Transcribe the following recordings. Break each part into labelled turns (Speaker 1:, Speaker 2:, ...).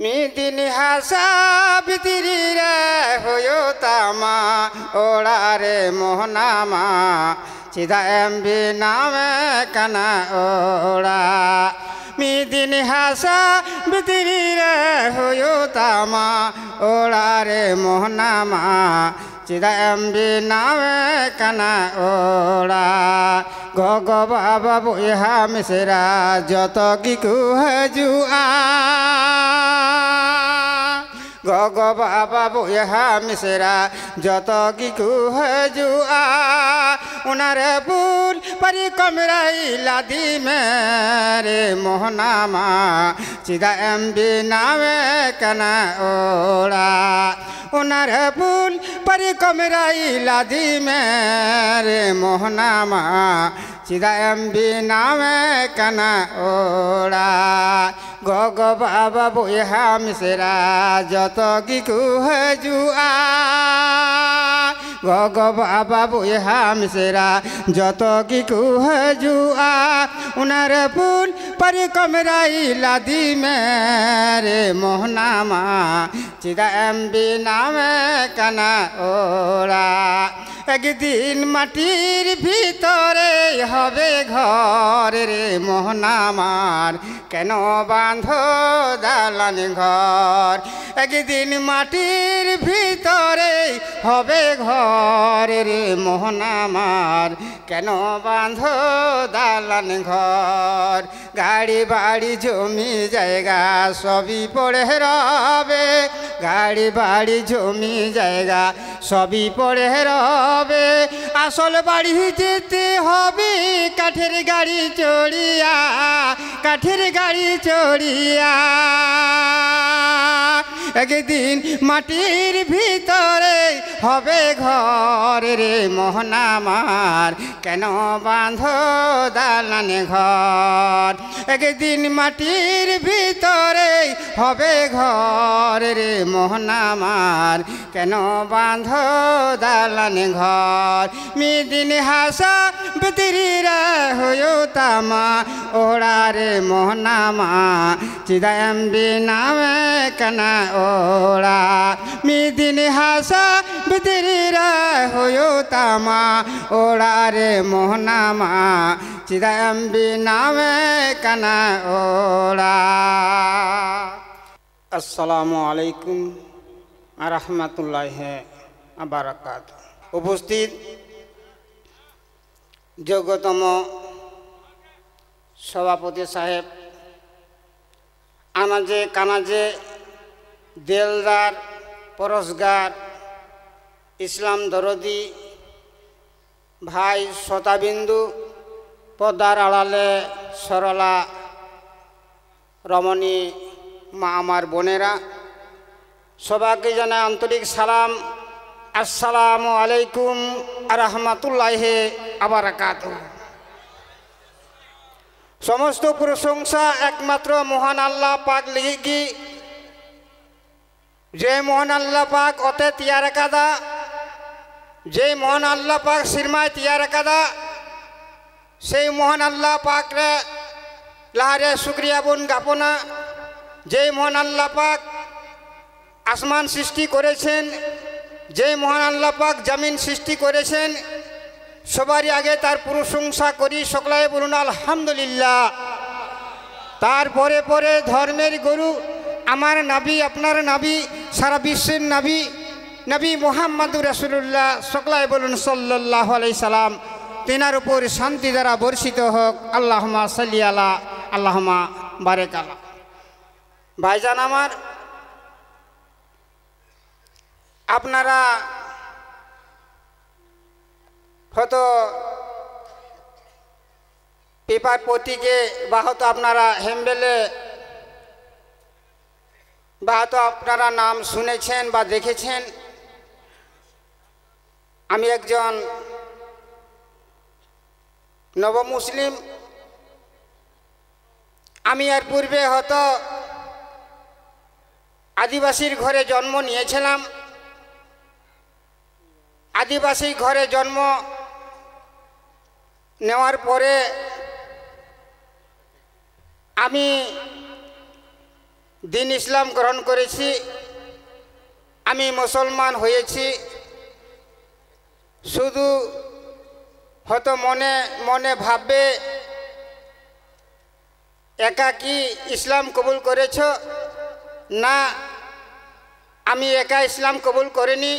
Speaker 1: মিদিন হাসা ভিতরি রে হয়ো তামা ওড়ারে মোহনামা চিদা এমবি নামে কানা ওড়া মিদিন হাসা ভিতরি রে হয়ো তামা ওড়ারে মোহনামা চিদা এমবি নামে কানা ওড়া গগ বাবা বইহা মিসরা যত কিকু হাজুয়া গগ বাবা বইহা মিসরা যত কিকু হাজুয়া উনারে বুল পরি কমরাই লাদি মেরে মোহনামা চিদা এমবি নামে কানা ওড়া উনারে বুল পরি কমরাই লাদি মেরে মোহনামা চিদা এমবি নামে কানা ওড়া গগ বাবা বইহা মিসরা যত কিকু হাজুয়া গগ বাবা বইহা মিসরা যত কিকু হাজুয়া উনার ফুল পরি কমরাই লাদি মেরে মোহনামা চিদা এমবি নামে কানা ওড়া একদিন মাটির ভিতরে হবে ঘর রে মোহনামার কেন বাঁধ দালান ঘর একদিন মাটির ভিতরে হবে ঘর রে মোহনামার কেন বাঁধ দালান ঘর গাড়ি বাড়ি জমি জায়গা সবই পড়ে রবে গাড়ি বাড়ি জমি জায়গা সবই পড়ে রবে আসল বাড়ি যেতে হবে কাঠের গাড়ি চড়িয়া কাঠের গাড়ি চড়িয়া একদিন মাটির ভিতরে হবে ঘর রে মোহনামার কেন বাঁধ দালান ঘর একদিন মাটির ভিতরে হবে ঘর রে মোহনামার কেন বাঁধ দালান ঘর মিদিন হাসা ভিতরি রে হয়ো তামা ওড়া রে মোহনামা চিদা এমবি নামে কানা ওড়া মিদিন হাসা ভিতরি রে হয়ো তামা ওড়া রে মোহনামা চিদা এমবি নামে কানা ওড়া। আসসালামু আলাইকুম আরহামাতুল্লাহি বারাকাতুহু। উপস্থিত যোগ্যতম সভাপতি সাহেব, আনাজে কানাজে দেলদার পরশগার ইসলাম দরদি ভাই শতাবিন্দু, পদ্মার আড়ালে সরলা রমণী মা আমার বোনেরা, সবাইকে জানাই আন্তরিক সালাম। আসসালামু আলাইকুম আরহামাতুল্লাহি বারাকাতুহু। সমস্ত প্রশংসা একমাত্র মহান আল্লাহ পাক লিগি, যে মহান আল্লাহ পাক অতে তিয়ার কাদা, যে মহান আল্লাহ পাক সিরমায় তিয়ার কাদা, সেই মহান আল্লাহ পাক রে লাহারে শুক্রিয়া বন গাপনা। যে মহান আল্লাহ পাক আসমান সৃষ্টি করেছেন, যে মহান আল্লাহ পাক জমিন সৃষ্টি করেছেন, সবারই আগে তার প্রশংসা করি, সকলে বলুন আলহামদুলিল্লাহ। তারপরে পরে ধর্মের গুরু আমার নবী, আপনার নবী, সারা বিশ্বের নবী, নবী মুহাম্মদুর রাসূলুল্লাহ, সকলে বলুন সাল্লাল্লাহু আলাইহি সাল্লাম। তেনার উপর শান্তি দ্বারা বর্ষিত হোক। আল্লাহুম্মা সাল্লি আলা, আল্লাহুম্মা বারিক আলা। ভাইজান আমার, আপনারা হয়তো পেপার পত্রিকে বা হয়তো আপনারা হেমবেলে বা হয়তো আপনারা নাম শুনেছেন বা দেখেছেন। আমি একজন নবমুসলিম। আমি এর পূর্বে হয়তো আদিবাসীর ঘরে জন্ম নিয়েছিলাম। আদিবাসী ঘরে জন্ম নেওয়ার পরে আমি দিন ইসলাম গ্রহণ করেছি, আমি মুসলমান হয়েছি। শুধু হয়তো মনে মনে ভাববে একাকি ইসলাম কবুল করেছ, না, আমি একা ইসলাম কবুল করিনি।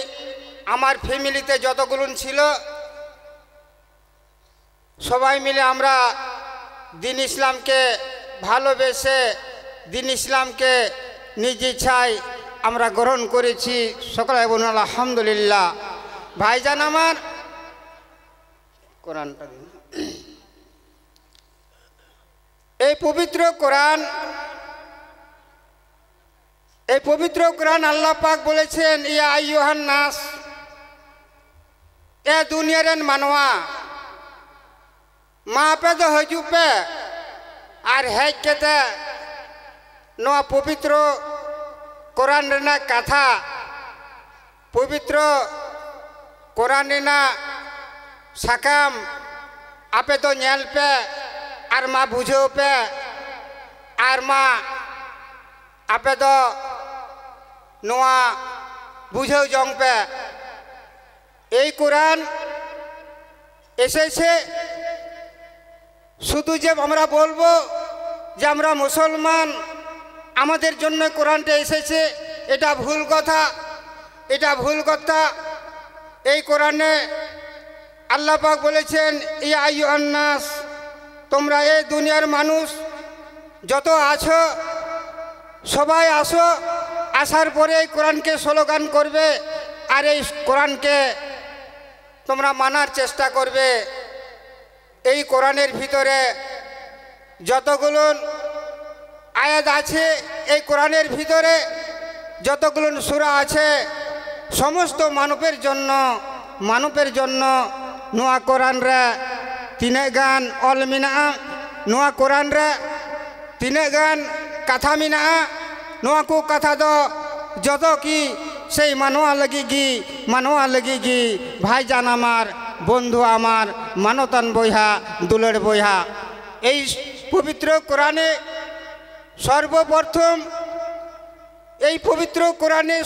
Speaker 1: আমার ফ্যামিলিতে যতগুলো ছিল সবাই মিলে আমরা দিন ইসলামকে ভালোবেসে দিন ইসলামকে নিজ ইচ্ছায় আমরা গ্রহণ করেছি। সকলে বলুন আলহামদুলিল্লাহ। ভাইজান আমার, কোরআনটা দিন। এই পবিত্র কোরআন আল্লাহ পাক বলেছেন, ইয়া আইয়ুহান নাস, এ দুনিয়ার মানওয়া মা পে তো হজু পে আর হেজ কেতে নোয়া পবিত্র কোরআন রেনা কথা, পবিত্র কোরআন রেনা সাকাম আপে তো নেল পে আর মা বুঝেও পে আর মা আপে তো নোয়া বুঝেও জং পে। এই কোরআন এসেছে শুধু যে আমরা বলবো যে আমরা মুসলমান, আমাদের জন্য কোরআনটা এসেছে, এটা ভুল কথা, এটা ভুল কথা। এই কোরআনে আল্লাহ পাক বলেছেন, ইয়া আইয়ুহান নাস, তোমরা এই দুনিয়ার মানুষ যত আছো সবাই আসো, আসার পরে এই কোরআনকে স্লোগান করবে আর এই কোরআনকে তোমরা মানার চেষ্টা করবে। এই কোরআনের ভিতরে যতগুলো আয়াত আছে, এই কোরআনের ভিতরে যতগুলো সূরা আছে, সমস্ত মানবের জন্য নোয়া কোরআন রে তিনে গান অল মিনা, নোয়া কোরআন রে তিনে গান কথা মিনা, নোয়া কো কথা দো যত কি সেই মানোয়া লগিগি। ভাইজান আমার, বন্ধু আমার, মানতান বইহা, দুলের বইহা, এই পবিত্র কোরআনে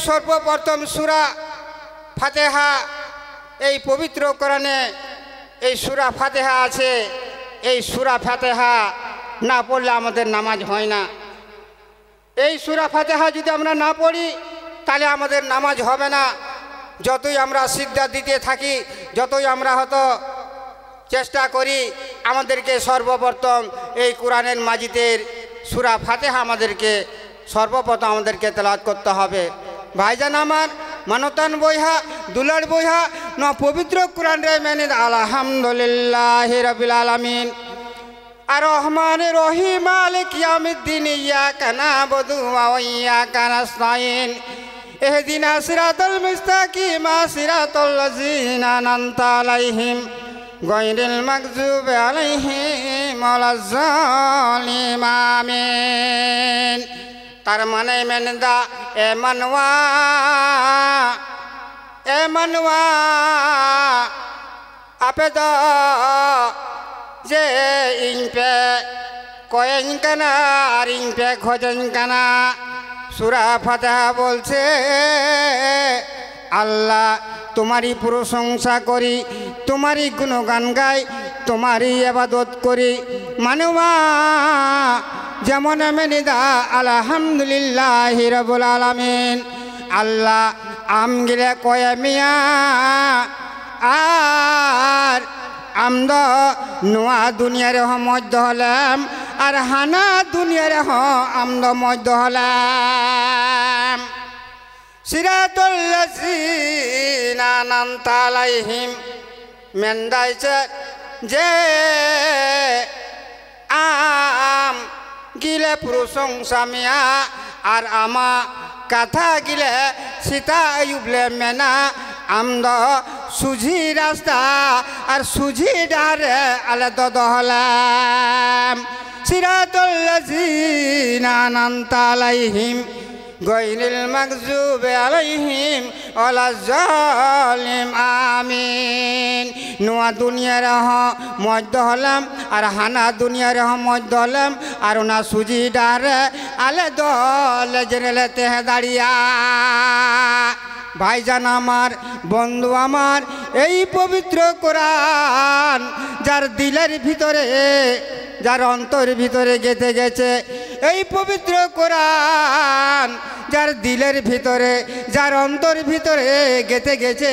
Speaker 1: সর্বপ্রথম সূরা ফাতিহা, এই পবিত্র কোরআনে এই সূরা ফাতিহা আছে। এই সূরা ফাতিহা না পড়লে আমাদের নামাজ হয় না। এই সূরা ফাতিহা যদি আমরা না পড়ি তাহলে আমাদের নামাজ হবে না। যতই আমরা সিজদা দিতে থাকি, যতই আমরা হয়তো চেষ্টা করি, আমাদেরকে সর্বপ্রথম এই কোরআনের মাজিদের সূরা ফাতিহা সর্বপ্রথম আমাদেরকে তেলাওয়াত করতে হবে। ভাইজান আমার, মানতান বইহা, দুলার বইহা, না পবিত্র কোরআন রে মেনে আলহামদুলিল্লাহি রাব্বিল আলামিন আর রহমানির রহিম মালিক ইয়াউমিদ্দিন ইয়াকা না'বুদু ওয়া ইয়াকা নাস্তাইন ইহদিনা সিরাতাল মুস্তাকিম সিরাতাল লাযিনা আন'আমতা আলাইহিম গায়রিল মাগযুবি আলাইহিম ওয়ালাজ জালিমিন আমিন। তার মানে মেনদা এ মানওয়া আপে দ যে ইং পে কয়েন কানা আর ইং পে খোঁজেন কানা। সূরা ফাতিহা বলছে, আল্লাহ তোমারই প্রশংসা করি, তোমারই গুণগান গাই, তোমারই ইবাদত করি। মানওয়া যেমন মেনিদা আলহামদুলিল্লাহি রাব্বুল আলামিন। আল্লাহ আমগিলে কয়ে মিয়া আর আমদ নোয়া দুনিয়ার মধ্য হলাম আর হানা দুনিয়ার আমদ মধ্য হলাম। সিরাতুল লাযিনা আন'আমতা আলাইহিম মেন্দাইছে যে আম গিলে প্রশংসা মিয়া আর আমা কথা গিলে সীতা আয়ুবলে মেনা আমদ সুঝি রাস্তা আর সুঝি ডারে আলাদা দহলাম। সিরাতুল লাযিনা আন'আমতা আলাইহিম গায়রিল মাগযুবি আলাইহিম ওয়ালাজ-জালিম আমিন। নোয়া দুনিয়ার মধ্য হলাম আর হানা দুনিয়ার মধ্য হলাম আর ওনা সুজি ডারে আলে দল জেনেলেতে দাঁড়িয়া। ভাইজান আমার, বন্ধু আমার, এই পবিত্র কোরআন যার দিলের ভিতরে, যার অন্তর ভিতরে গেঁথে গেছে, এই পবিত্র কোরআন যার দিলের ভিতরে, যার অন্তর ভিতরে গেঁথে গেছে,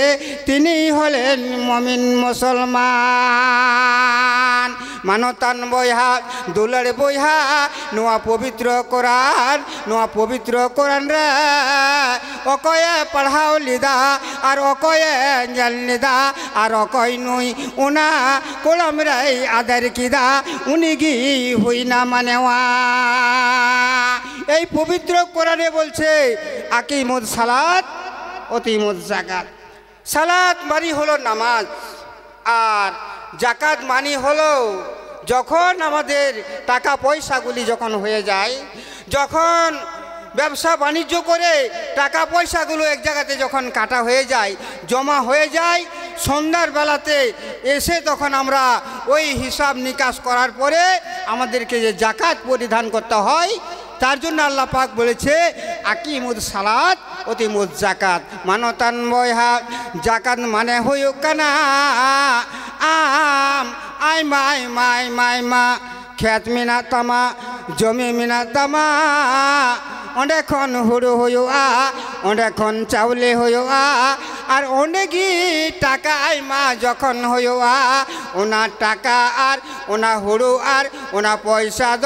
Speaker 1: তিনি হলেন মুমিন মুসলমান। মানতান বইহা দুলার বইহা নোয়া পবিত্র কোরআন, নোয়া পবিত্র কোরআন রে অকয়ে পড়াও লিদা আর অকয়ে জাল লিদা আর অকয় নই উনা কোলাম রাই আদার কিদা উনি গি হই না মানেওয়া। এই পবিত্র কোরআনে বলছে আকিমুস সালাত অতিমুজ যাকাত। সালাত মানে হলো নামাজ, আর যাকাত মানে হলো যখন আমাদের টাকা পয়সাগুলি যখন হয়ে যায়, যখন ব্যবসা বাণিজ্য করে টাকা পয়সাগুলো এক জায়গাতে যখন কাটা হয়ে যায়, জমা হয়ে যায়, সন্ধ্যার বেলাতে এসে তখন আমরা ওই হিসাব নিকাশ করার পরে আমাদেরকে যে যাকাত পরিধান করতে হয়, তার জন্য আল্লাহ পাক বলেছে আকিমুস সালাত অতিমুজ যাকাত। মানতান বইহা যাকাত মানে হইও কানা আম আই মাই মাই মাই মা খেত মিনা তামা জমি মিনা তামা অনেকক্ষণ হুড়ো হইও অনেকক্ষণ চাউলে হইও আর অনেকই টাকা আই মা যখন হইও ওনা টাকা আর ওনা হুড়ো আর ওনা পয়সা দ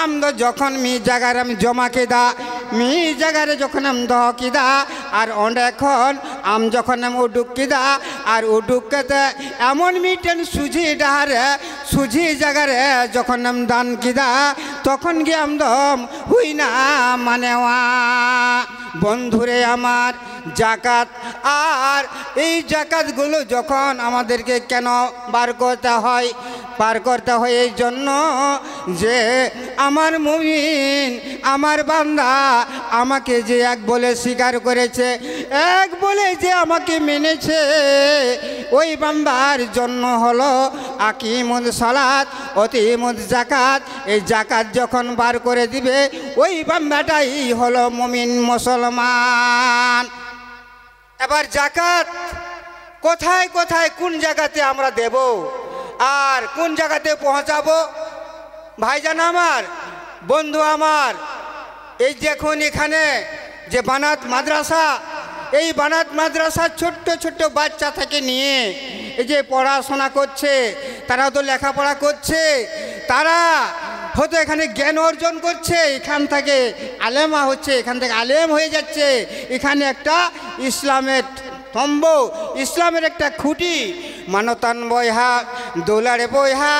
Speaker 1: আম যখন মি জায়গার আমি জমা কেদা, মি জায়গারে যখন আম দ কিদা আর অনেকক্ষণ আম যখন আম উডুক কিদা আর উডুক কেতে এমন মিটেন সুজি ডাহারে সুজি জায়গারে যখন আম দান কিদা তখন গিয়ে আম দম হুই না মানে। বন্ধুরে আমার, যাকাত আর এই যাকাতগুলো যখন আমাদেরকে কেন বার করতে হয়, পার করতে হয় এই জন্য যে আমার মুমিন, আমার বান্দা আমাকে যে এক বলে স্বীকার করেছে, এক বলে যে আমাকে মেনেছে, ওই বান্দার জন্য হলো আকিমুস সালাত অতিমুজ যাকাত। এই যাকাত যখন বার করে দিবে ওই বান্দাটাই হলো মুমিন মুসলমান। এবার যাকাত কোথায় কোথায় কোন জায়গাতে আমরা দেব আর কোন জায়গাতে পৌঁছাবো? ভাইজান আমার, বন্ধু আমার, এই দেখুন এখানে যে বানাত মাদ্রাসা, এই বানাত মাদ্রাসা ছোট্ট ছোট্ট বাচ্চা থেকে নিয়ে এই যে পড়াশোনা করছে, তারা তো লেখাপড়া করছে, তারা হয়তো এখানে জ্ঞান অর্জন করছে, এখান থেকে আলেমা হচ্ছে, এখান থেকে আলেম হয়ে যাচ্ছে। এখানে একটা ইসলামের স্তম্ভ, ইসলামের একটা খুঁটি। মানতান বইহা দোলারে বইহা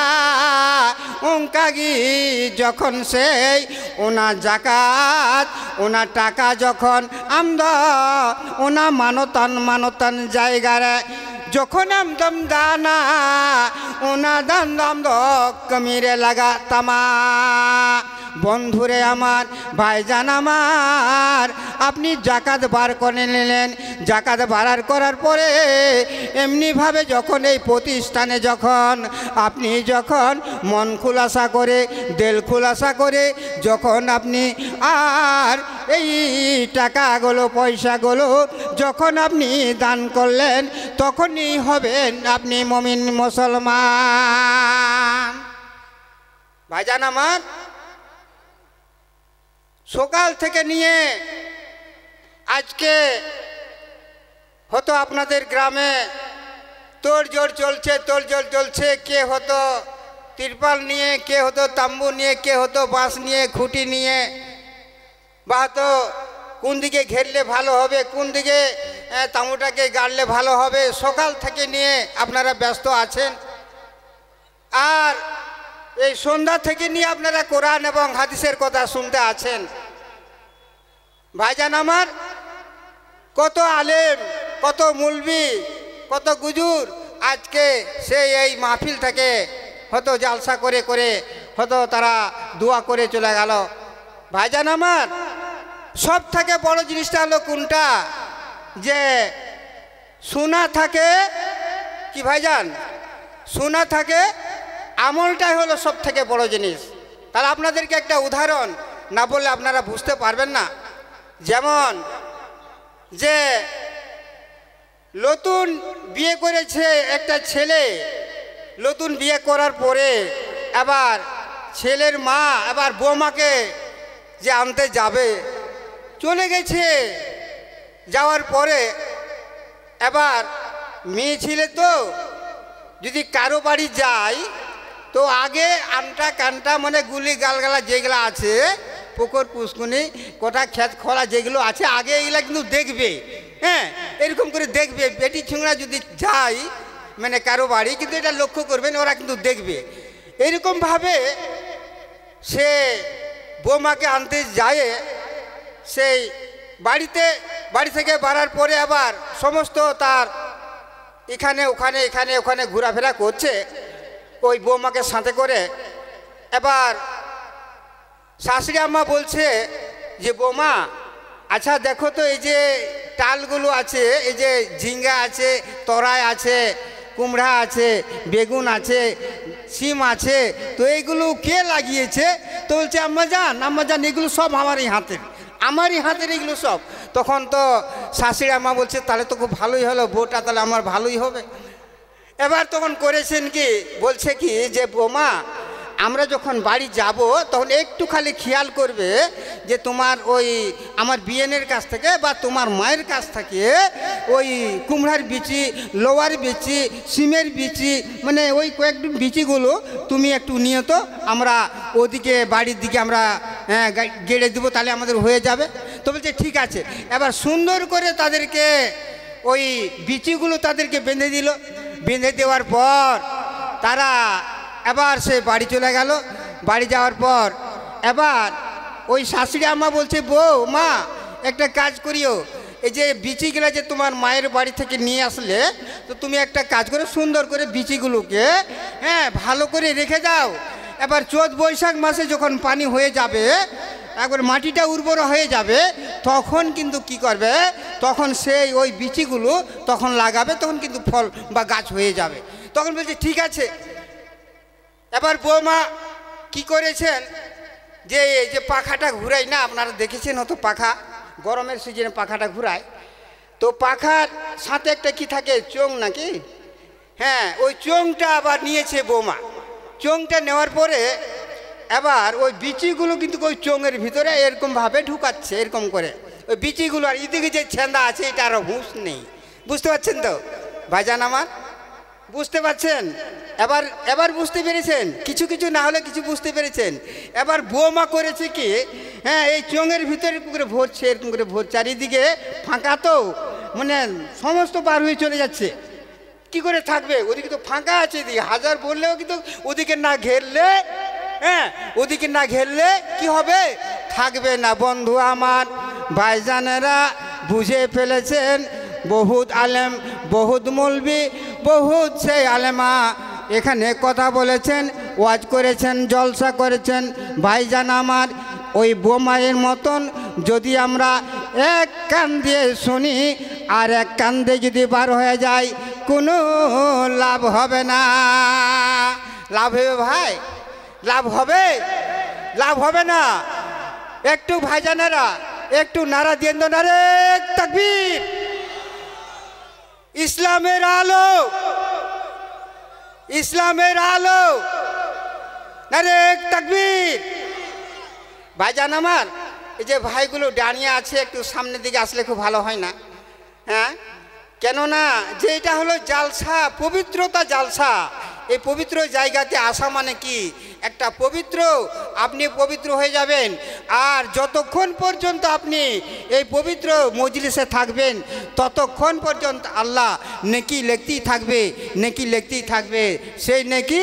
Speaker 1: অঙ্কাগি যখন সেই ওনা যাকাত ওনা টাকা যখন আমদা ওনা মানতান জায়গারে যখন আমদম দানা ওনা দান দাম দ কমিরে লাগা তামা। বন্ধুরে আমার, ভাইজান আমার, আপনি যাকাত বার করে নিলেন, যাকাত বার করার পরে এমনিভাবে যখন এই প্রতিষ্ঠানে যখন আপনি যখন মন খুলাসা করে, দিল খুলাসা করে যখন আপনি আর এই টাকাগুলো পয়সাগুলো যখন আপনি দান করলেন, তখনই হবেন আপনি মুমিন মুসলমান। ভাইজান আমার, সকাল থেকে নিয়ে আজকে হতো আপনাদের গ্রামে তোড়জোড় চলছে, কে হতো তিরপাল নিয়ে, কে হতো তাম্বু নিয়ে, কে হতো বাঁশ নিয়ে, খুঁটি নিয়ে, বা তো কোন দিকে ঘেরলে ভালো হবে, কোন দিকে তাঁবুটাকে গাড়লে ভালো হবে। সকাল থেকে নিয়ে আপনারা ব্যস্ত আছেন, আর এই সন্ধ্যা থেকে নিয়ে আপনারা কোরআন এবং হাদিসের কথা শুনতে আছেন। ভাইজান আমার, কত আলেম, কত মুলবি, কত গুজুর আজকে সেই এই মাহফিল থেকে হয়তো জালসা করে করে হয়তো তারা দোয়া করে চলে গেল। ভাইজান আমার, সব থেকে বড় জিনিসটা হলো কোনটা, যে সোনা থাকে কি ভাইজান, সোনা থাকে, আমলটাই হলো সব থেকে বড় জিনিস। তাহলে আপনাদেরকে একটা উদাহরণ না বললে আপনারা বুঝতে পারবেন না। যেমন যে নতুন বিয়ে করেছে একটা ছেলে, নতুন বিয়ে করার পরে এবার ছেলের মা এবার বৌমাকে যে আনতে যাবে, চলে গেছে, যাওয়ার পরে এবার মেয়ে ছেলে তো যদি কারো বাড়ি যায় তো আগে আনটা কানটা মানে গুলি গালগালা যেগুলো আছে, পুকুর পুষ্কুনি কোটা ক্ষেত খোলা যেগুলো আছে আগে এগুলা কিন্তু দেখবে। হ্যাঁ, এরকম করে দেখবে। বেটি ছিংড়া যদি যায় মানে কারো বাড়ি, কিন্তু এটা লক্ষ্য করবেন, ওরা কিন্তু দেখবে। এরকমভাবে সে বৌমাকে আনতে যায়, সেই বাড়ি থেকে বাড়ার পরে আবার সমস্ত তার এখানে ওখানে এখানে ওখানে ঘোরাফেরা করছে ওই বৌমাকে সাথে করে। এবার শাশুড়ি আম্মা বলছে যে বৌমা আচ্ছা দেখো তো এই যে টালগুলো আছে, এই যে ঝিঙ্গা আছে, তরাই আছে, কুমড়া আছে, বেগুন আছে, সিম আছে, তো এইগুলো কে লাগিয়েছে? তো বলছে আম্মা জান এগুলো সব আমারই হাতের এগুলো সব। তখন তো শাশুড়ি আম্মা বলছে তাহলে তো খুব ভালোই হলো, বউটা তাহলে আমার ভালোই হবে। এবার তখন করেছেন কি, বলছে কি যে বৌমা আমরা যখন বাড়ি যাব তখন একটু খালি খেয়াল করবে যে তোমার ওই আমার বিয়েনের কাছ থেকে বা তোমার মায়ের কাছ থেকে ওই কুমড়ার বিচি, লোয়ার বিচি, সিমের বিচি, মানে ওই কয়েকটি বিচিগুলো তুমি একটু নিয়ে তো আমরা ওদিকে বাড়ির দিকে আমরা গেড়ে দেবো, তাহলে আমাদের হয়ে যাবে। তো বলছে ঠিক আছে। এবার সুন্দর করে তাদেরকে ওই বিচিগুলো তাদেরকে বেঁধে দিল। বেঁধে দেওয়ার পর তারা এবার সে বাড়ি চলে গেল। বাড়ি যাওয়ার পর এবার ওই শাশুড়ি আম্মা বলছে বউ মা একটা কাজ করিও, এই যে বিচিগুলো যে তোমার মায়ের বাড়ি থেকে নিয়ে আসলে, তো তুমি একটা কাজ করে সুন্দর করে বিচিগুলোকে ভালো করে রেখে দাও। এবার চৈত বৈশাখ মাসে যখন পানি হয়ে যাবে, একবার মাটিটা উর্বর হয়ে যাবে, তখন কিন্তু কি করবে, তখন সেই ওই বিচিগুলো তখন লাগাবে, তখন কিন্তু ফল বা গাছ হয়ে যাবে। তখন বলছে ঠিক আছে। এবার বৌমা কি করেছেন, যে এই যে পাখাটা ঘুরাই না, আপনারা দেখেছেন হয়তো, পাখা গরমের সিজনে পাখাটা ঘুরায়, তো পাখার সাথে একটা কি থাকে, চোং নাকি, ওই চোংটা আবার নিয়েছে বৌমা। চোংটা নেওয়ার পরে এবার ওই বিচিগুলো কিন্তু ওই চোঙের ভিতরে এরকমভাবে ঢুকাচ্ছে, এরকম করে ওই বিচিগুলো। আর এদিকে যে ছেন্দা আছে এটা আরও হুঁশ নেই, বুঝতে পারছেন তো ভাইজান আমার, বুঝতে পারছেন? এবার বুঝতে পেরেছেন, কিছু না হলে কিছু বুঝতে পেরেছেন। এবার বৌমা করেছে কি, এই চোঙের ভিতরে করে ভরছে, এরকম করে ভরছে, চারিদিকে ফাঁকা তো মানে সমস্ত পার হয়ে চলে যাচ্ছে। কি করে থাকবে, ওদিকে তো ফাঁকা আছে, এদিকে হাজার বললেও কিন্তু ওদিকে না ঘেরলে ওদিকে না ঘেরলে কি হবে, থাকবে না। বন্ধু আমার ভাইজানেরা বুঝে ফেলেছেন, বহুত আলেম, বহুত মৌলবি, বহুত সেই আলেমা এখানে কথা বলেছেন, ওয়াজ করেছেন, জলসা করেছেন। ভাইজান আমার ওই বোমায়ের মতন যদি আমরা এক কান দিয়ে শুনি আর এক কান দিয়ে যদি বার হয়ে যায়, কোনো লাভ হবে না। লাভ হবে ভাই, লাভ হবে না। একটু ভাইজানেরা একটু নারা দিয়ে নারে তাকবীর, ইসলামের আলো, নারে তাকবীর। ভাইজান আমার এই যে ভাইগুলো দাঁড়িয়ে আছে, একটু সামনের দিকে আসলে খুব ভালো হয় না? কেননা যে এটা হলো জালসা, পবিত্রতা জালসা। এই পবিত্র জায়গাতে আসা মানে কি, একটা পবিত্র, আপনি পবিত্র হয়ে যাবেন। আর যতক্ষণ পর্যন্ত আপনি এই পবিত্র মজলিসে থাকবেন ততক্ষণ পর্যন্ত আল্লাহ নেকি লিখতেই থাকবে। সেই নেকি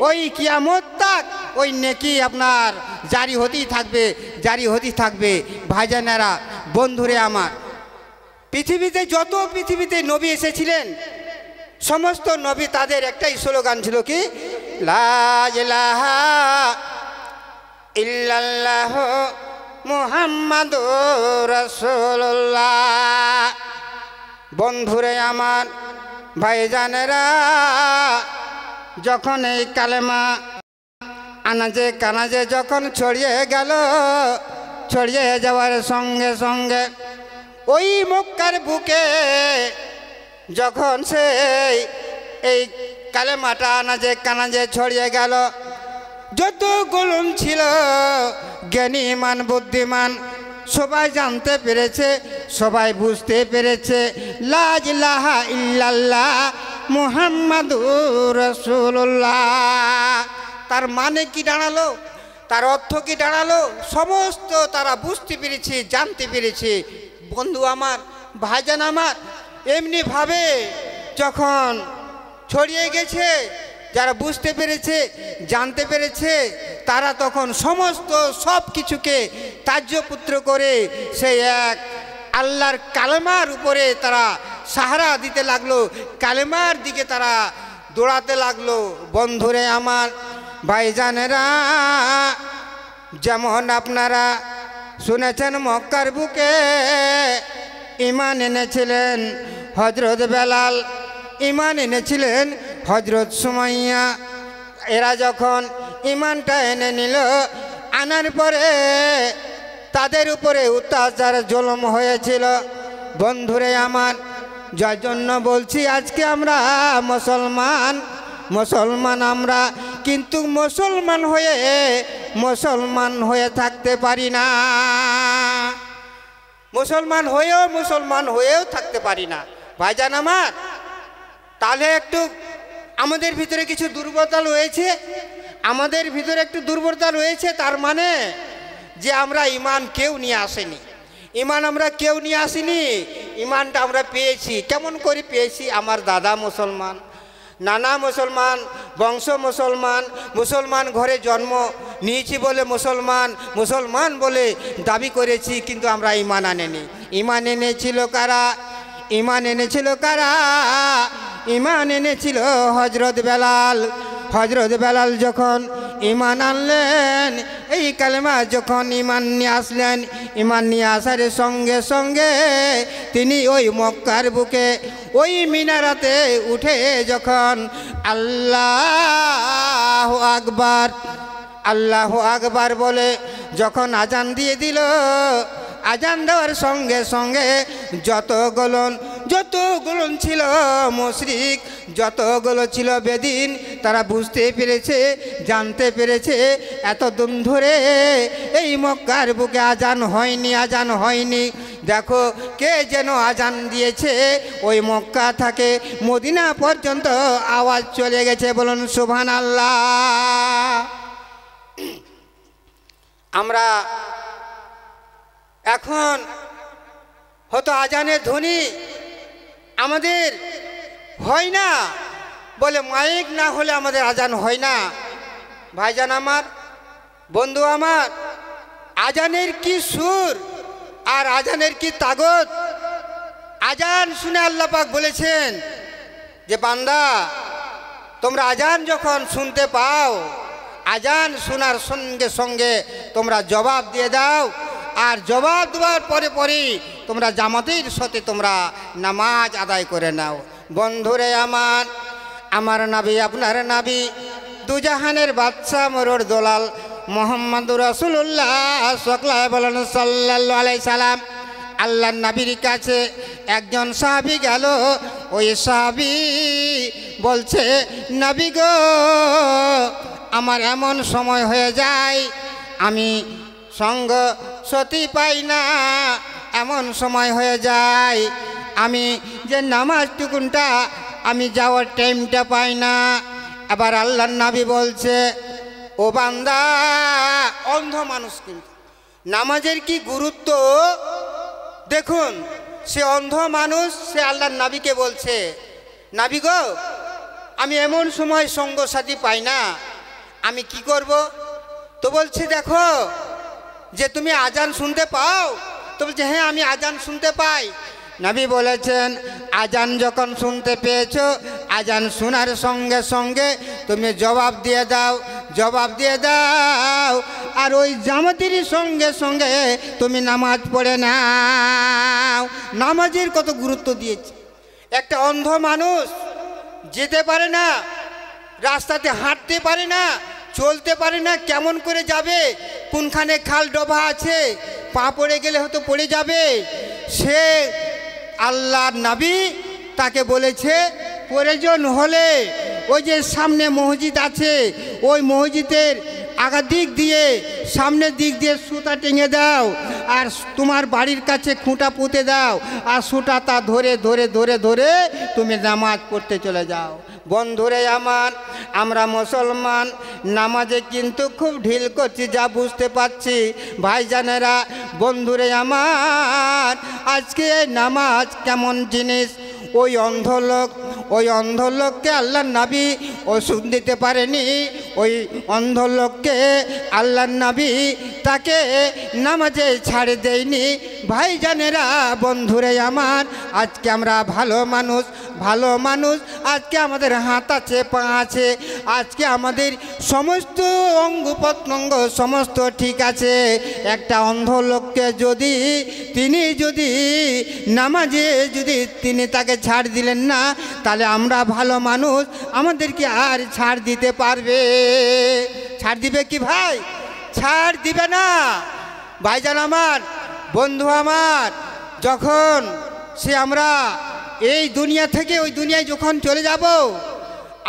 Speaker 1: ওই কিয়ামত তাক ওই নেকি আপনার জারি হতেই থাকবে। ভাইজানেরা, বন্ধুরে আমার, পৃথিবীতে নবী এসেছিলেন, সমস্ত নবী তাদের একটাই স্লোগান ছিল কি, লা ইলাহা ইল্লাল্লাহ মুহাম্মাদুর রাসূলুল্লাহ। বন্ধুরে আমার, ভাইজানেরা, যখন এই কালেমা আনাজে কানাজে যখন ছড়িয়ে গেল, ছড়িয়ে যাওয়ার সঙ্গে সঙ্গে ওই মক্কার বুকে যখন সেই এই কালেমাটা আনাজে কানাজে ছড়িয়ে গেল, যত গোলম ছিল জ্ঞানীমান বুদ্ধিমান সবাই জানতে পেরেছে, সবাই বুঝতে পেরেছে লা ইলাহা ইল্লাল্লাহ মুহাম্মাদুর রাসূলুল্লাহ। তার মানে কি দাঁড়ালো, তার অর্থ কি দাঁড়ালো, সমস্ত তারা বুঝতে পেরেছে, জানতে পেরেছে। বন্ধু আমার, ভাইজান আমার, এমনিভাবে যখন ছড়িয়ে গেছে, যারা বুঝতে পেরেছে, জানতে পেরেছে, তারা তখন সমস্ত সব কিছুকে তাজ্যপুত্র করে সেই এক আল্লাহর কালেমার উপরে তারা সাহারা দিতে লাগলো, কালেমার দিকে তারা দৌড়াতে লাগলো। বন্ধুরে আমার, ভাইজানেরা, যেমন আপনারা শুনেছেন মক্কার বুকে ঈমান এনেছিলেন হযরত বেলাল, ঈমান এনেছিলেন হযরত সুমাইয়া। এরা যখন ঈমানটা এনে নিল, আনার পরে তাদের উপরে অত্যাচার জুলুম হয়েছিল। বন্ধুরে আমার, যার জন্য বলছি আজকে আমরা মুসলমান আমরা, কিন্তু মুসলমান হয়ে থাকতে পারি না। মুসলমান হয়েও থাকতে পারি না। ভাইজান আমার, তাহলে একটু আমাদের ভিতরে কিছু দুর্বলতা রয়েছে, আমাদের ভিতরে একটু দুর্বলতা রয়েছে। তার মানে যে আমরা ঈমান কেউ নিয়ে আসেনি, ঈমান আমরা কেউ নিয়ে আসিনি। ঈমানটা আমরা পেয়েছি। কেমন করে পেয়েছি? আমার দাদা মুসলমান, নানা মুসলমান, বংশ মুসলমান, মুসলমান ঘরে জন্ম নিয়েছি বলে মুসলমান বলে দাবি করেছি, কিন্তু আমরা ঈমান আনিনি। ঈমান এনেছিল কারা? ঈমান এনেছিল হযরত বেলাল। হযরত বেলাল যখন ঈমান আনলেন, এই কালেমা যখন ঈমান নিয়ে আসলেন, ঈমান নিয়ে আসার সঙ্গে সঙ্গে তিনি ওই মক্কার বুকে ওই মিনারাতে উঠে যখন আল্লাহু আকবার, আল্লাহু আকবার বলে যখন আজান দিয়ে দিল, আজান দেওয়ার সঙ্গে সঙ্গে যতগুলো ছিল মুশরিক, যতগুলো ছিল বেদিন, তারা বুঝতে পেরেছে, জানতে পেরেছে এতদিন ধরে এই মক্কার বুকে আজান হয়নি। দেখো কে যেন আজান দিয়েছে, ওই মক্কা থেকে মদিনা পর্যন্ত আওয়াজ চলে গেছে। বলুন সুবহানাল্লাহ। আমরা এখন হয়তো আজানের ধ্বনি আমাদের হয় না বলে, মাইক না হলে আমাদের আজান হয় না। ভাইজান আমার, বন্ধু আমার, আজানের কি সুর আর আজানের কি তাগত! আজান শুনে আল্লাহ পাক বলেছেন যে বান্দা, তোমরা আজান যখন শুনতে পাও, আজান শোনার সঙ্গে সঙ্গে তোমরা জবাব দিয়ে দাও, আর জবাব দেওয়ার পরে তোমরা জামাতের সাথে তোমরা নামাজ আদায় করে নাও। বন্ধুরে আমার নবী, আপনার নবী, দুজাহানের বাদশা মরুর দোলাল মুহাম্মাদুর রাসূলুল্লাহ সাল্লাল্লাহু আলাইহি সাল্লাম, আল্লাহর নবীর কাছে একজন সাহাবী গেল। ওই সাহাবী বলছে, নবী গো, আমার এমন সময় হয়ে যায় আমি সঙ্গ সতী পাই না, এমন সময় হয়ে যায় আমি যে নামাজটুকুনটা আমি যাওয়ার টাইমটা পাই না। আবার আল্লাহর নবী বলছে, ও বান্দা, অন্ধ মানুষ, কিন্তু নামাজের কি গুরুত্ব দেখুন। সে অন্ধ মানুষ, সে আল্লাহর নবীকে বলছে, নবী গো, আমি এমন সময় সঙ্গ সাথী পাই না, আমি কি করব? তো বলছে, দেখো যে তুমি আজান শুনতে পাও? তো বলছে, হ্যাঁ আমি আজান শুনতে পাই। নবী বলেছেন, আজান যখন শুনতে পেয়েছো, আজান শোনার সঙ্গে সঙ্গে তুমি জবাব দিয়ে দাও। জবাব দিয়ে দাও, আর ওই জামাতির সঙ্গে সঙ্গে তুমি নামাজ পড়ে নাও। নামাজের কত গুরুত্ব দিয়েছে। একটা অন্ধ মানুষ যেতে পারে না, রাস্তাতে হাঁটতে পারে না, চলতে পারে না, কেমন করে যাবে, কোনখানে খাল ডোবা আছে, পা পড়ে গেলে হয়তো পড়ে যাবে। সে আল্লাহর নবী তাকে বলেছে প্রয়োজন হলে ওই যে সামনে মসজিদ আছে, ওই মসজিদের আগা দিক দিয়ে সামনের দিক দিয়ে সুতা টেঙে দাও, আর তোমার বাড়ির কাছে খুঁটা পুঁতে দাও, আর সুতাটা ধরে ধরে ধরে ধরে তুমি নামাজ পড়তে চলে যাও। বন্ধুরে আমার, আমরা মুসলমান নামাজে কিন্তু খুব ঢিল করছি, যা বুঝতে পারছি। ভাইজানেরা, বন্ধুরে আমার, আজকে নামাজ কেমন জিনিস। ওই অন্ধ লোককে আল্লাহর নবী ওষুধ দিতে পারেনি। ওই অন্ধ লোককে আল্লাহর নবী তাকে নামাজে ছাড়ে দেয়নি। ভাইজানেরা, বন্ধুরে আমার, আজকে আমরা ভালো মানুষ, আজকে আমাদের হাত আছে, পা আছে, আজকে আমাদের সমস্ত অঙ্গ প্রত্যঙ্গ সমস্ত ঠিক আছে। একটা অন্ধ লোককে তিনি যদি নামাজে তিনি তাকে ছাড় দিলেন না, তাহলে আমরা ভালো মানুষ, আমাদেরকে আর ছাড় দিতে পারবে? ছাড় দিবে কি ভাই? ছাড় দিবে না। ভাইজান আমার, বন্ধু আমার, যখন আমরা এই দুনিয়া থেকে ওই দুনিয়ায় যখন চলে যাব,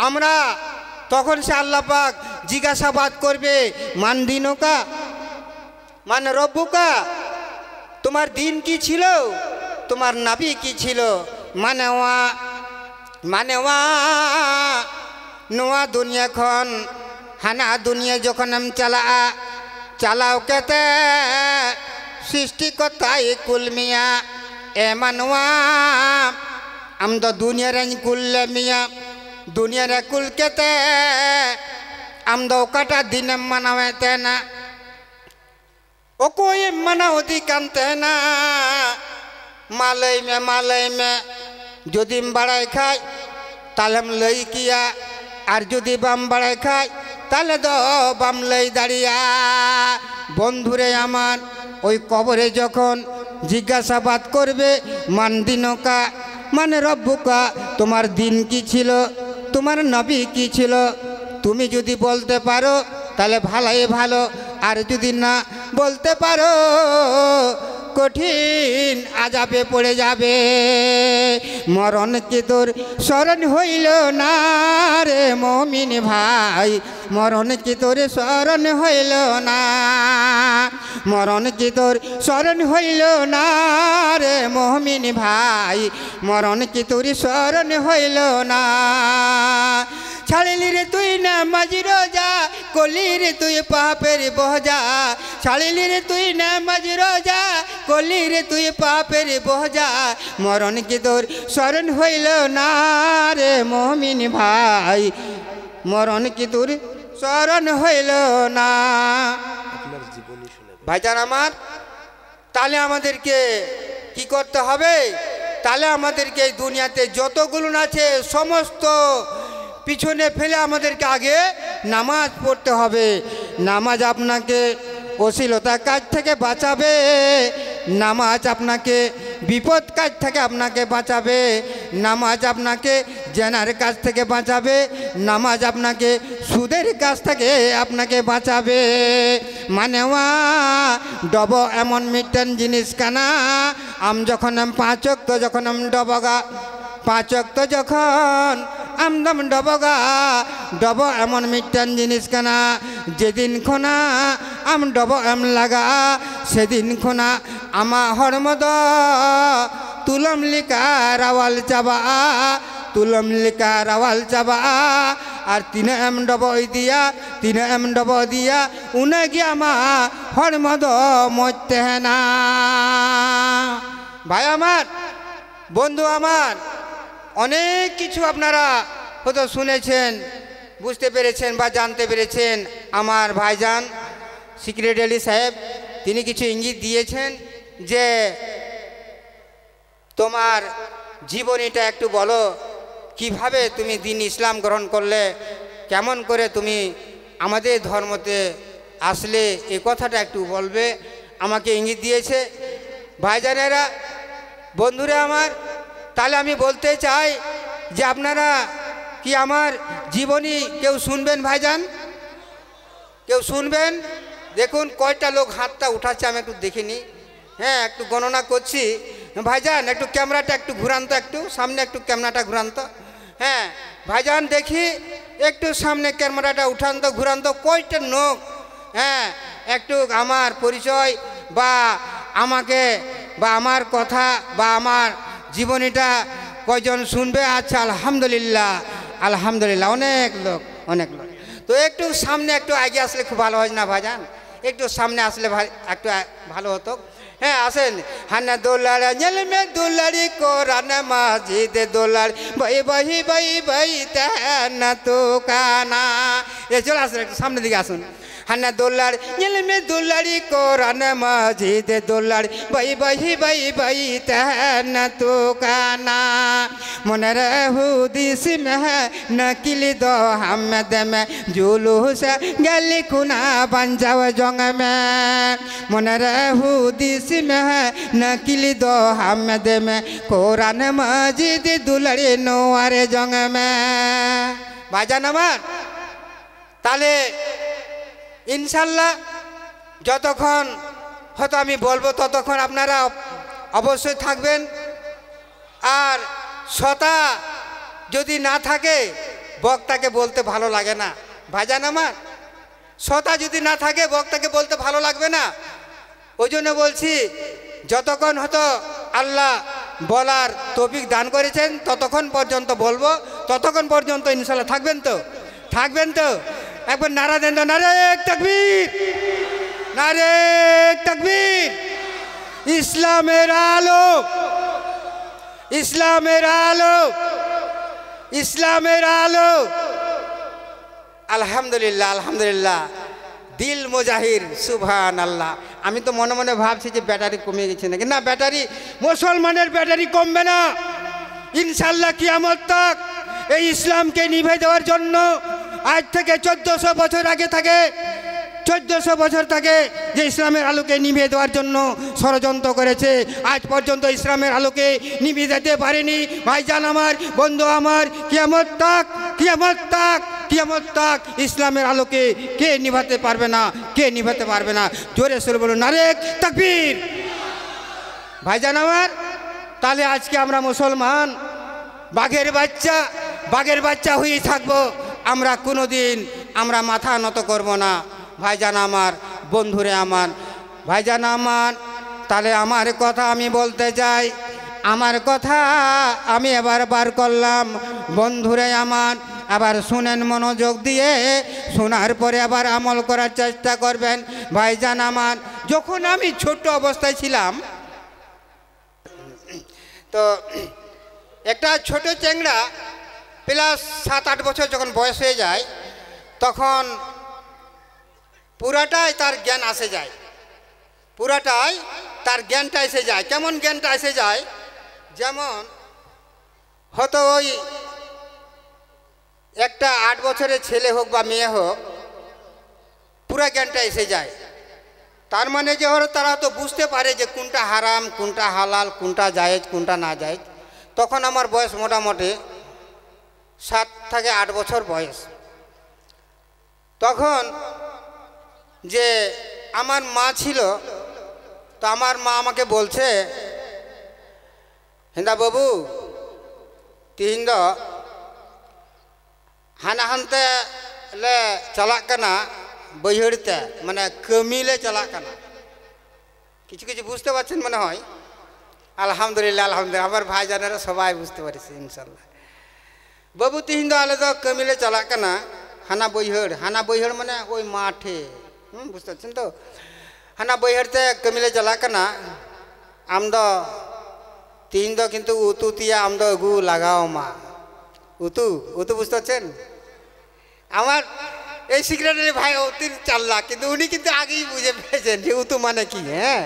Speaker 1: আমরা তখন সে আল্লাহ পাক জিজ্ঞাসাবাদ করবে, মান দিনকা মান রব্বুকা, তোমার দিন কি ছিল, তোমার নবী কি ছিল। মানেওয়া নোয়া দুনিয়া খন হানা দুনিয়া যখন চালাও কেতে সৃষ্টিকর্তাই কুলমিয়া এ মানওয়া আমদ দুনিয়ার কুললে মিয়া দুনিয়ার কুল কেতে আমদ কাটা দিন মানাওতে না ও কোই মানাও দি কানতে না মালই মে যদি বাড়াই খাই তাহলে লই কিয়া, আর যদি বাম বাড়াই খাই তাহলে দ বাম লই দাঁড়িয়া। বন্ধুরে আমার, ওই কবরে যখন জিজ্ঞাসাবাদ করবে, মান দিনকা মানে রব্বুকা, তোমার দিন কি ছিল, তোমার নবী কি ছিল। তুমি যদি বলতে পারো তাহলে ভালোই ভালো, আর যদি না বলতে পারো কঠিন আযাবে পড়ে যাবে। মরণ কি তোর স্মরণ হইল না রে মুমিন ভাই, মরণ কি তোর স্মরণ হইল না, মরণ কি তোর স্মরণ হইল না রে মুমিন ভাই, মরণ কি তোর স্মরণ হইল না। ছাড়িলি রে তুই নামাজ রোজা, কলি রে তুই পাপের বোঝা, ছাড়িলি রে তুই নামাজ রোজা, কলি রে তুই পাপের বোঝা, মরণ কি তোর স্মরণ হইল না রে মুমিন ভাই, মরণ কি তোর স্মরণ হইল না। ভাইজান আমার, তাহলে আমাদেরকে কি করতে হবে? তাহলে আমাদেরকে এই দুনিয়াতে যতগুলো আছে সমস্ত পিছনে ফেলে আমাদেরকে আগে নামাজ পড়তে হবে। নামাজ আপনাকে অশ্লীলতার কাজ থেকে বাঁচাবে, নামাজ আপনাকে বিপদ কাজ থেকে আপনাকে বাঁচাবে, নামাজ আপনাকে জেনার কাজ থেকে বাঁচাবে, নামাজ আপনাকে সুদের কাজ থেকে আপনাকে বাঁচাবে। মানেওয়া ডব এমন মিটান জিনিস কানা, যখন পাঁচ ওয়াক্ত যখন ডবগা, পাঁচ ওয়াক্ত যখন আমদম ডবগা, ডব এমন মিটান জিনিস কানা, যেদিন খোনা ডব এম লাগা, সেদিন খোনা আমা হরমদ তুলম লিকা রাওয়াল চাবা, তুলম লিকা রাওয়াল চাবা, আর 3 এম ডব দিয়া 3 এম ডব দিয়া উনে গিয়া আমা হরমদ মরতে না। ভাই আমার, বন্ধু আমার, অনেক কিছু আপনারা হয়তো শুনেছেন, বুঝতে পেরেছেন বা জানতে পেরেছেন। আমার ভাইজান সেক্রেটারি সাহেব তিনি কিছু ইঙ্গিত দিয়েছেন যে তোমার জীবনীটা একটু বলো, কিভাবে তুমি দিন ইসলাম গ্রহণ করলে, কেমন করে তুমি আমাদের ধর্মতে আসলে এই কথাটা একটু বলবে, আমাকে ইঙ্গিত দিয়েছে ভাইজানেরা, বন্ধুরা আমার। তাহলে আমি বলতে চাই যে আপনারা কি আমার জীবনী কেউ শুনবেন ভাইজান? কেউ শুনবেন? দেখুন কয়টা লোক হাতটা উঠাচ্ছে, আমি একটু দেখিনি। হ্যাঁ, একটু গণনা করছি। ভাইজান একটু ক্যামেরাটা একটু ঘুরান তো, একটু সামনে একটু ক্যামেরাটা ঘুরান তো। হ্যাঁ ভাইজান, দেখি একটু সামনে ক্যামেরাটা উঠান তো, ঘুরান তো, কয়টা লোক হ্যাঁ একটু আমার পরিচয় বা আমাকে বা আমার কথা বা আমার জীবনীটা কয়জন শুনবে? আচ্ছা, আলহামদুলিল্লাহ আলহামদুলিল্লাহ, অনেক লোক, অনেক লোক। তো একটু সামনে একটু আগে আসলে খুব ভালো হয় না ভাইজান? একটু সামনে আসলে একটু ভালো হতো। হ্যাঁ আসেন। হানা দোলার মে দুলারি কোরআন মাজিদে দোলার ভাই ভাই ভাই ভাই তেনা তো কানা। এ চলে আসুন, একটু সামনের দিকে আসুন। হানা দোলার মে দুলারি কোরআন মাজিদে দোলার ভাই ভাই ভাই ভাই তেনা তো কানা। মনের হুদিস মেহ নকিলি দো হামদ মে জুলুস গলি খুনা বঞ্জাও জং মে। মনের হুদিস में नकिल दो हमद में कुरान मजिद दुलड़ी नोआरे जंग में। भाईजान আমার তাহলে ইনশাল্লাহ যতক্ষণ হয়তো আমি বলবো ততক্ষণ আপনারা অবশ্যই থাকবেন। আর শ্রোতা যদি না থাকে বক্তাকে বলতে ভালো লাগে না ভাইজান আমার। শ্রোতা যদি না থাকে বক্তাকে বলতে ভালো লাগবে না। ওই জন্য বলছি যতক্ষণ হয়তো আল্লাহ বলার তৌফিক দান করেছেন ততক্ষণ পর্যন্ত বলবো, ততক্ষণ পর্যন্ত ইনশাল্লাহ থাকবেন তো? থাকবেন তো? একবার নারা দেন তো, নারে তাকবীর, নারে তাকবীর। ইসলামের আলো, ইসলামের আলো, ইসলামের আলো। আলহামদুলিল্লাহ আলহামদুলিল্লাহ। দিল মুজাহির, সুবহান আল্লাহ। আমি তো মনে মনে ভাবছি যে ব্যাটারি কমে গেছে নাকি। না, ব্যাটারি, মুসলমানের ব্যাটারি কমবে না ইনশাল্লাহ। কিয়ামত তক এই ইসলামকে নিভে দেওয়ার জন্য আজ থেকে 1400 বছর আগে থাকে, 1400 বছর থাকে যে ইসলামের আলোকে নিভিয়ে দেওয়ার জন্য ষড়যন্ত্র করেছে। আজ পর্যন্ত ইসলামের আলোকে নিভিয়ে দিতে পারেনি ভাইজান আমার, বন্ধু আমার। কিয়ামত তক, কিয়ামত তক, কিয়ামত তক ইসলামের আলোকে কে নিভাতে পারবে না? কে নিভাতে পারবে না? জোরে সোরে বলুন নারে তাকবীর। ভাইজান আমার, তাহলে আজকে আমরা মুসলমান বাঘের বাচ্চা, বাঘের বাচ্চা হয়েই থাকবো। আমরা কোনোদিন আমরা মাথা নত করব না ভাইজান আমার, বন্ধুরে আমার, ভাইজান আমার। তাহলে আমার কথা আমি বলতে চাই, আমার কথা আমি এবার বার করলাম বন্ধুরে আমার। আবার শুনেন মনোযোগ দিয়ে, শোনার পরে আবার আমল করার চেষ্টা করবেন ভাইজান আমার। যখন আমি ছোট্ট অবস্থায় ছিলাম তো একটা ছোট চ্যাংড়া প্লাস 7-8 বছর যখন বয়স হয়ে যায় তখন পুরাটাই তার জ্ঞান আসে যায়, পুরাটাই তার জ্ঞানটা এসে যায়। কেমন জ্ঞানটা এসে যায়? যেমন হয়তো ওই একটা 8 বছরের ছেলে হোক বা মেয়ে হোক, পুরা জ্ঞানটা এসে যায়। তার মানে যে হলো তারা তো বুঝতে পারে যে কোনটা হারাম, কোনটা হালাল, কোনটা জায়েজ, কোনটা না জায়েজ। তখন আমার বয়স মোটামুটি 7 থেকে 8 বছর বয়স। তখন যে আমার মা ছিল, তো আমার মা আমাকে বলছে, হেন্দা বাবু তিহিন দ হানা হানতে লে চালাক কানা বৈহড়তে, মানে কমিলে চালাক কানা। কিছু কিছু বুঝতে পারছেন মনে হয়। আলহামদুলিল্লাহ আলহামদুলিল্লাহ, আমার ভাইজানেরা সবাই বুঝতে পারছে ইনশাল্লাহ। বাবু তিহিন দ আলে তো কমিলে চালাক কানা হানা বৈহড়। হানা বৈহড় মানে ওই মাঠে, বুঝতে পারছেন তো? হানা বৈহড়তে কমিলে চালাক কানা আমদ তিহিন দ কিন্তু উতু তিয়া আমদ গু লাগাও মা। উতু, উতু বুঝতে পারছেন? আমার এই সেক্রেটারি ভাই অতি চাল্লাক, কিন্তু উনি কিন্তু আগেই বুঝে পেয়েছেন যে উতু মানে কি। হ্যাঁ,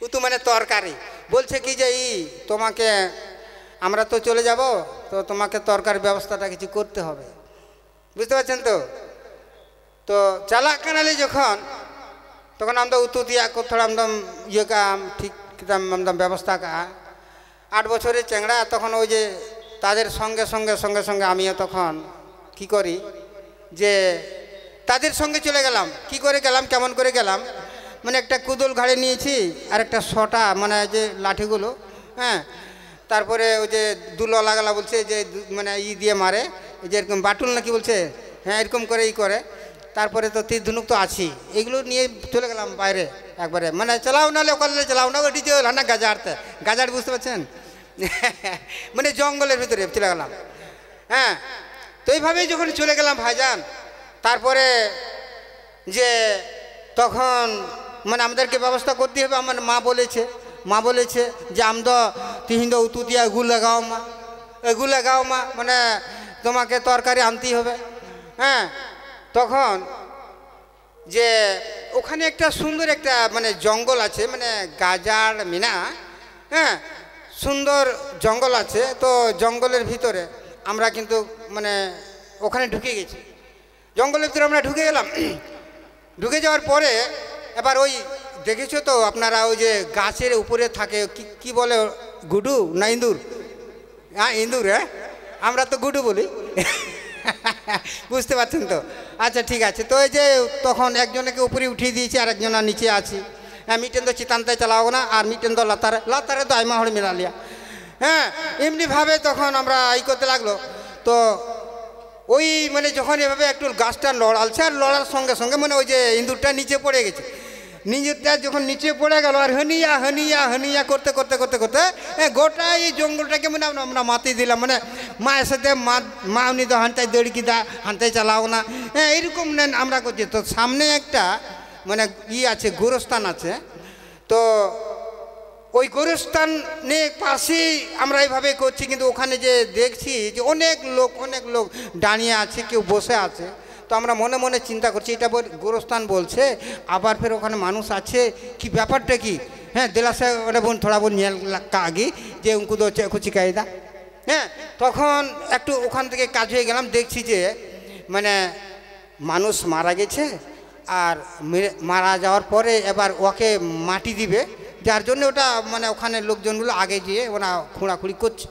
Speaker 1: উতু মানে তরকারি। বলছে কি যে তোমাকে আমরা তো চলে যাব, তো তোমাকে তরকারির ব্যবস্থাটা কিছু করতে হবে, বুঝতে পারছেন তো? तो चला कनाले जखन तखन हम उतु दिया को थोड़ा हम ये काम ठीक हम व्यवस्था का 8 বছরের চেংড়া তখন ওই যে তাদের সঙ্গে সঙ্গে সঙ্গে সঙ্গে আমিও তখন কি করি যে তাদের সঙ্গে চলে গেলাম কি করে গেলাম কেমন করে গেলাম মানে একটা কুদল ঘাড়ে নিয়েছি আর একটা ছটা মানে যে লাঠিগুলো হ্যাঁ তারপরে ওই যে দুলো লাগালা বলছে যে মানে ই দিয়ে মারে যে এরকম বাটুল নাকি বলছে হ্যাঁ এরকম করে ই করে তারপরে তো তীর ধনুক তো আছি এগুলো নিয়ে চলে গেলাম বাইরে একবারে মানে চালাও না লোকালে চালাও না ওটি যে না গাজাড়তে গাজাড় বুঝতে পারছেন মানে জঙ্গলের ভিতরে চলে গেলাম হ্যাঁ তো এইভাবেই যখন চলে গেলাম ভাইজান তারপরে যে তখন মানে আমাদেরকে ব্যবস্থা করতে হবে আমার মা বলেছে যে আমদো তিহিন উতু দিয়া এগু লাগাও মা মানে তোমাকে তরকারি আনতেই হবে হ্যাঁ তখন যে ওখানে একটা সুন্দর একটা মানে জঙ্গল আছে মানে গাজার মিনা হ্যাঁ সুন্দর জঙ্গল আছে তো জঙ্গলের ভিতরে আমরা কিন্তু মানে ওখানে ঢুকে গেছি জঙ্গলের ভিতরে আমরা ঢুকে গেলাম ঢুকে যাওয়ার পরে এবার ওই দেখেছো তো আপনারা ওই যে গাছের উপরে থাকে কি বলে গুডু না ইঁদুর হ্যাঁ ইঁদুর হ্যাঁ আমরা তো গুডু বলি বুঝতে পারছেন তো আচ্ছা ঠিক আছে তো এই যে তখন একজনকে উপরে উঠিয়ে দিয়েছি আর একজন নিচে আছি হ্যাঁ মিটেন তো চিতান্তে চালাও না আর মিটেন তো লাতারে তো আইমা হড়ে মিলালিয়া হ্যাঁ এমনিভাবে তখন আমরা ই করতে লাগলো তো ওই মানে যখন এভাবে একটু গাছটা লড়ালছে আর লড়ার সঙ্গে সঙ্গে মানে ওই যে ইঁদুরটা নিচে পড়ে গেছে নিজেরটা যখন নিচে পড়ে গেল আর হনিয়া করতে করতে করতে করতে গোটা এই জঙ্গলটাকে মানে আমরা মাতি দিলাম মানে মায়ের সাথে মা উনি তো হানটাই দড়ি দা হানটাই চালাও না হ্যাঁ এইরকম নেন আমরা করছি তো সামনে একটা মানে ই আছে গোরস্থান আছে তো ওই গোরস্থানের পাশেই আমরা এইভাবে করছি কিন্তু ওখানে যে দেখছি যে অনেক লোক দাঁড়িয়ে আছে কেউ বসে আছে তো আমরা মনে মনে চিন্তা করছি এটা গোরস্থান বলছে আবার ফের ওখানে মানুষ আছে কি ব্যাপারটা কি হ্যাঁ দিলাসে ওটা বোন থোড়া বোন নিয়ে আগে যে উনকু তো খুচি কায়দা হ্যাঁ তখন একটু ওখান থেকে কাজ হয়ে গেলাম দেখছি যে মানে মানুষ মারা গেছে আর মারা যাওয়ার পরে এবার ওকে মাটি দিবে যার জন্য ওটা মানে ওখানে লোকজনগুলো আগে গিয়ে ওরা খোঁড়াখুড়ি করছে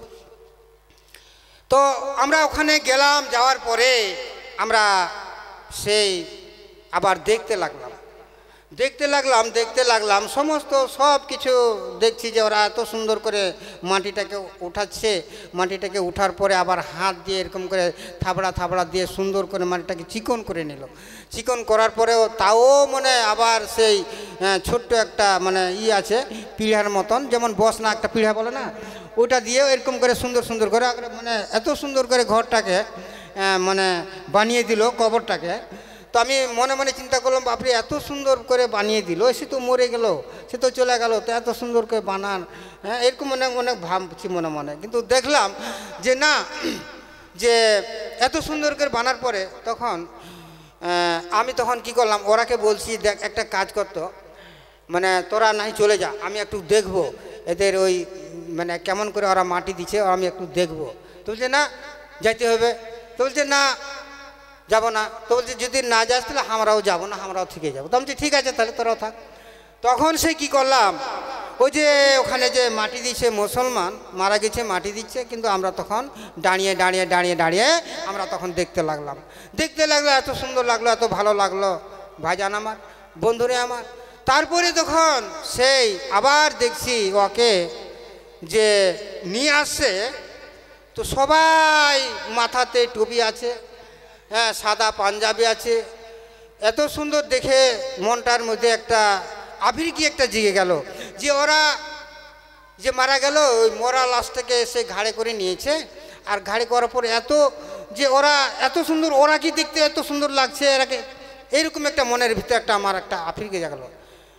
Speaker 1: তো আমরা ওখানে গেলাম যাওয়ার পরে আমরা সেই আবার দেখতে লাগলাম সমস্ত সব কিছু দেখছি যে ওরা এত সুন্দর করে মাটিটাকে উঠাচ্ছে মাটিটাকে উঠার পরে আবার হাত দিয়ে এরকম করে থাবড়া দিয়ে সুন্দর করে মাটিটাকে চিকন করে নিল চিকন করার পরেও তাও মানে আবার সেই ছোট্ট একটা মানে আছে পিঁড়ার মতন যেমন বসনা একটা পিঁড়া বলে না ওটা দিয়েও এরকম করে সুন্দর করে মানে এত সুন্দর করে ঘরটাকে মানে বানিয়ে দিল কবরটাকে তো আমি মনে মনে চিন্তা করলাম বাপরে এত সুন্দর করে বানিয়ে দিল সে তো মরে গেল সে তো চলে গেল তো এত সুন্দর করে বানান হ্যাঁ এরকম অনেক ভাবছি মনে কিন্তু দেখলাম যে না যে এত সুন্দর করে বানার পরে তখন আমি তখন কি করলাম ওরাকে বলছি দেখ একটা কাজ করতো মানে তোরা নাই চলে যা আমি একটু দেখবো এদের ওই মানে কেমন করে ওরা মাটি দিচ্ছে আমি একটু দেখবো তো বলছে না যাইতে হবে তো বলছে না যাবো না তো বলছে যদি না যাস তাহলে আমরাও যাবো না আমরাও থেকে যাবো তো আমি ঠিক আছে তাহলে তোরাও থাক তখন সে কি করলাম ওই যে ওখানে যে মাটি দিচ্ছে মুসলমান মারা গেছে মাটি দিচ্ছে কিন্তু আমরা তখন দাঁড়িয়ে আমরা তখন দেখতে লাগলো এত সুন্দর লাগলো এত ভালো লাগলো ভাইজান আমার বন্ধুরে আমার তারপরে তখন সেই আবার দেখছি ওকে যে নিয়ে আসছে তো সবাই মাথাতে টুপি আছে হ্যাঁ সাদা পাঞ্জাবি আছে এত সুন্দর দেখে মনটার মধ্যে একটা আভিরকি একটা জেগে গেল যে ওরা যে মারা গেল ওই মরা লাশটাকে এসে ঘাড়ে করে নিয়েছে আর ঘাড়ে করার পরে এত যে ওরা এত সুন্দর ওরা কি দেখতে এত সুন্দর লাগছে এরাকে এইরকম একটা মনের ভিতরে একটা আমার একটা আভিরকি জাগলো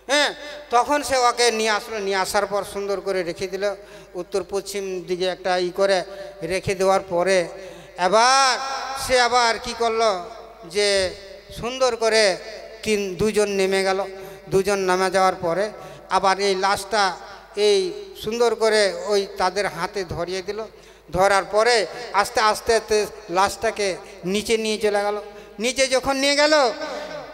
Speaker 1: হ্যাঁ তখন সে ওকে নিয়ে আসলো নিয়ে আসার পর সুন্দর করে রেখে দিল উত্তর পশ্চিম দিকে একটা করে রেখে দেওয়ার পরে এবার সে আবার কি করলো যে সুন্দর করে দুজন নেমে গেল দুজন নামে যাওয়ার পরে আবার এই লাশটা এই সুন্দর করে ওই তাদের হাতে ধরিয়ে দিল ধরার পরে আস্তে আস্তে লাশটাকে নিচে নিয়ে চলে গেল নিচে যখন নিয়ে গেল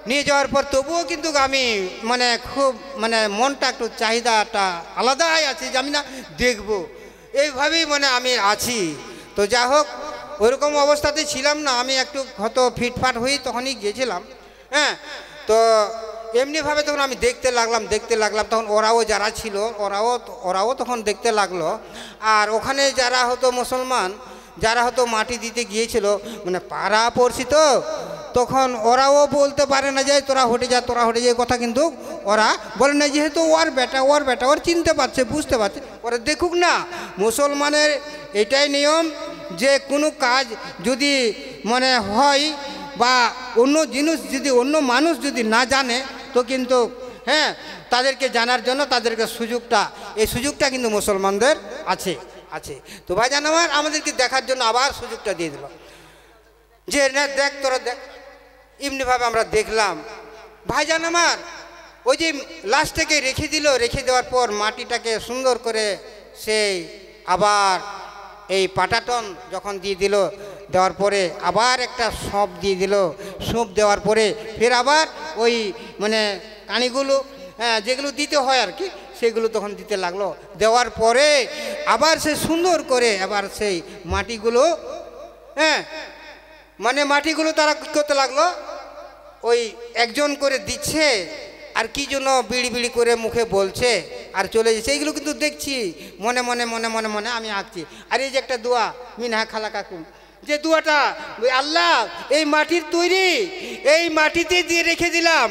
Speaker 1: নিয়ে যাওয়ার পর তবুও কিন্তু আমি মানে খুব মানে মনটা একটু চাহিদাটা আলাদাই আছে যে আমি না দেখব, এইভাবেই মানে আমি আছি। তো যা হোক ওইরকম অবস্থাতে ছিলাম না, আমি একটু হয়তো ফিটফাট হয়ে তখনই গিয়েছিলাম। হ্যাঁ, তো এমনিভাবে তখন আমি দেখতে লাগলাম তখন ওরাও যারা ছিল ওরাও তখন দেখতে লাগলো। আর ওখানে যারা হতো মুসলমান, যারা হয়তো মাটি দিতে গিয়েছিল মানে পাড়া পড়ছি, তো তখন ওরাও বলতে পারে না যে তোরা হটে যা কথা, কিন্তু ওরা বলে না, যেহেতু ওর বেটা ওর চিনতে পারছে, বুঝতে পারছে, ওরা দেখুক না। মুসলমানের এটাই নিয়ম যে কোনো কাজ যদি মানে হয় বা অন্য জিনিস যদি অন্য মানুষ যদি না জানে তো কিন্তু হ্যাঁ তাদেরকে জানার জন্য তাদেরকে এই সুযোগটা কিন্তু মুসলমানদের আছে। তো ভাইজান আমার আমাদেরকে দেখার জন্য আবার সুযোগটা দিয়ে দিল যে না দেখ তোরা দেখ। এমনিভাবে আমরা দেখলাম। ভাইজান আমার ওই যে লাশটাকে রেখে দেওয়ার পর মাটিটাকে সুন্দর করে সেই আবার এই পাটাটন যখন দিয়ে দিল, দেওয়ার পরে আবার একটা সঁপ দিয়ে দিল, সঁপ দেওয়ার পরে ফের আবার ওই মানে কানিগুলো যেগুলো দিতে হয় আর কি সেগুলো তখন দিতে লাগলো। দেওয়ার পরে আবার সে সুন্দর করে আবার সেই মাটিগুলো মানে মাটিগুলো তারা করতে লাগলো, ওই একজন করে দিচ্ছে আর কি জন্য বিড়ি করে মুখে বলছে আর চলে যাচ্ছে। এইগুলো কিন্তু দেখছি মনে মনে আমি আঁকছি। আর এই যে একটা দোয়া মিনহা খালা কাকুম, যে দোয়াটা আল্লাহ এই মাটির তৈরি, এই মাটিতে দিয়ে রেখে দিলাম,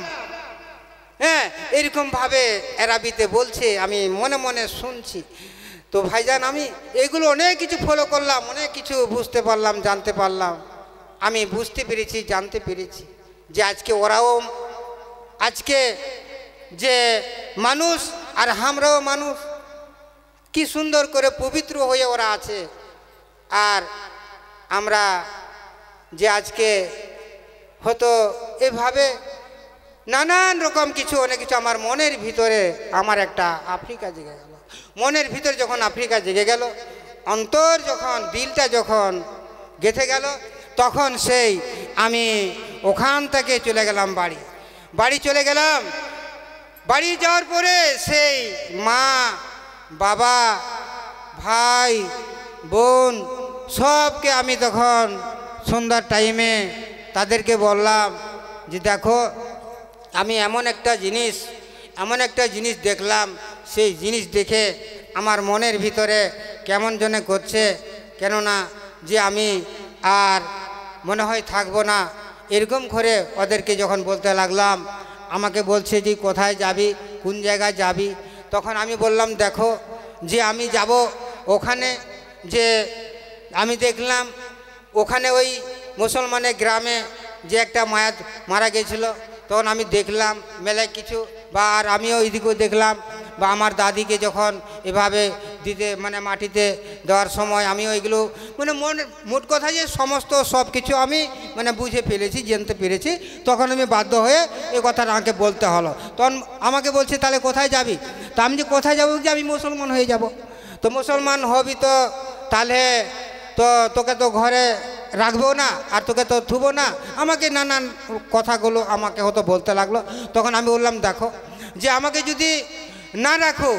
Speaker 1: হ্যাঁ এরকমভাবে এরাবিতে বলছে, আমি মনে শুনছি। তো ভাইজান আমি এগুলো অনেক কিছু ফলো করলাম, অনেক কিছু বুঝতে পারলাম, জানতে পারলাম। আমি বুঝতে পেরেছি, জানতে পেরেছি যে আজকে যে মানুষ আর আমরাও মানুষ, কি সুন্দর করে পবিত্র হয়ে ওরা আছে। আর আমরা যে আজকে হয়তো এভাবে নানান রকম কিছু অনেক কিছু আমার মনের ভিতরে আমার একটা আফ্রিকা জেগে গেল। মনের ভিতরে যখন আফ্রিকা জেগে গেল, অন্তর যখন দিলটা যখন গেঁথে গেল, তখন সেই আমি ওখান থেকে চলে গেলাম বাড়ি চলে গেলাম। বাড়ি যাওয়ার পরে সেই মা বাবা ভাই বোন সবকে আমি তখন সন্ধ্যার টাইমে তাদেরকে বললাম যে দেখো আমি এমন একটা জিনিস দেখলাম, সেই জিনিস দেখে আমার মনের ভিতরে কেমন যেন করছে, কেননা যে আমি আর মনে হয় থাকবো না। এরকম করে ওদেরকে যখন বলতে লাগলাম, আমাকে বলছে যে কোথায় যাবি, কোন জায়গায় যাবি। তখন আমি বললাম দেখো যে আমি যাব ওখানে, যে আমি দেখলাম ওখানে ওই মুসলমানের গ্রামে যে একটা মারা গেছিল, তখন আমি দেখলাম মেলায় কিছু, বা আর আমিও এদিকেও দেখলাম, বা আমার দাদিকে যখন এভাবে দিতে মানে মাটিতে দেওয়ার সময় আমিও এগুলো মানে মোট কথা যে সমস্ত সব কিছু আমি মানে বুঝে ফেলেছি, জানতে পেরেছি। তখন আমি বাধ্য হয়ে এই কথাটা আমাকে বলতে হলো। তখন আমাকে বলছে তাহলে কোথায় যাবি? তা আমি যে কোথায় যাবো, যে আমি মুসলমান হয়ে যাব। তো মুসলমান হবি তো তাহলে তো তোকে তো ঘরে রাখবো না, আর তোকে তো থুবো না, আমাকে নানান কথাগুলো আমাকে হয়তো বলতে লাগলো। তখন আমি বললাম দেখো যে আমাকে যদি না রাখো,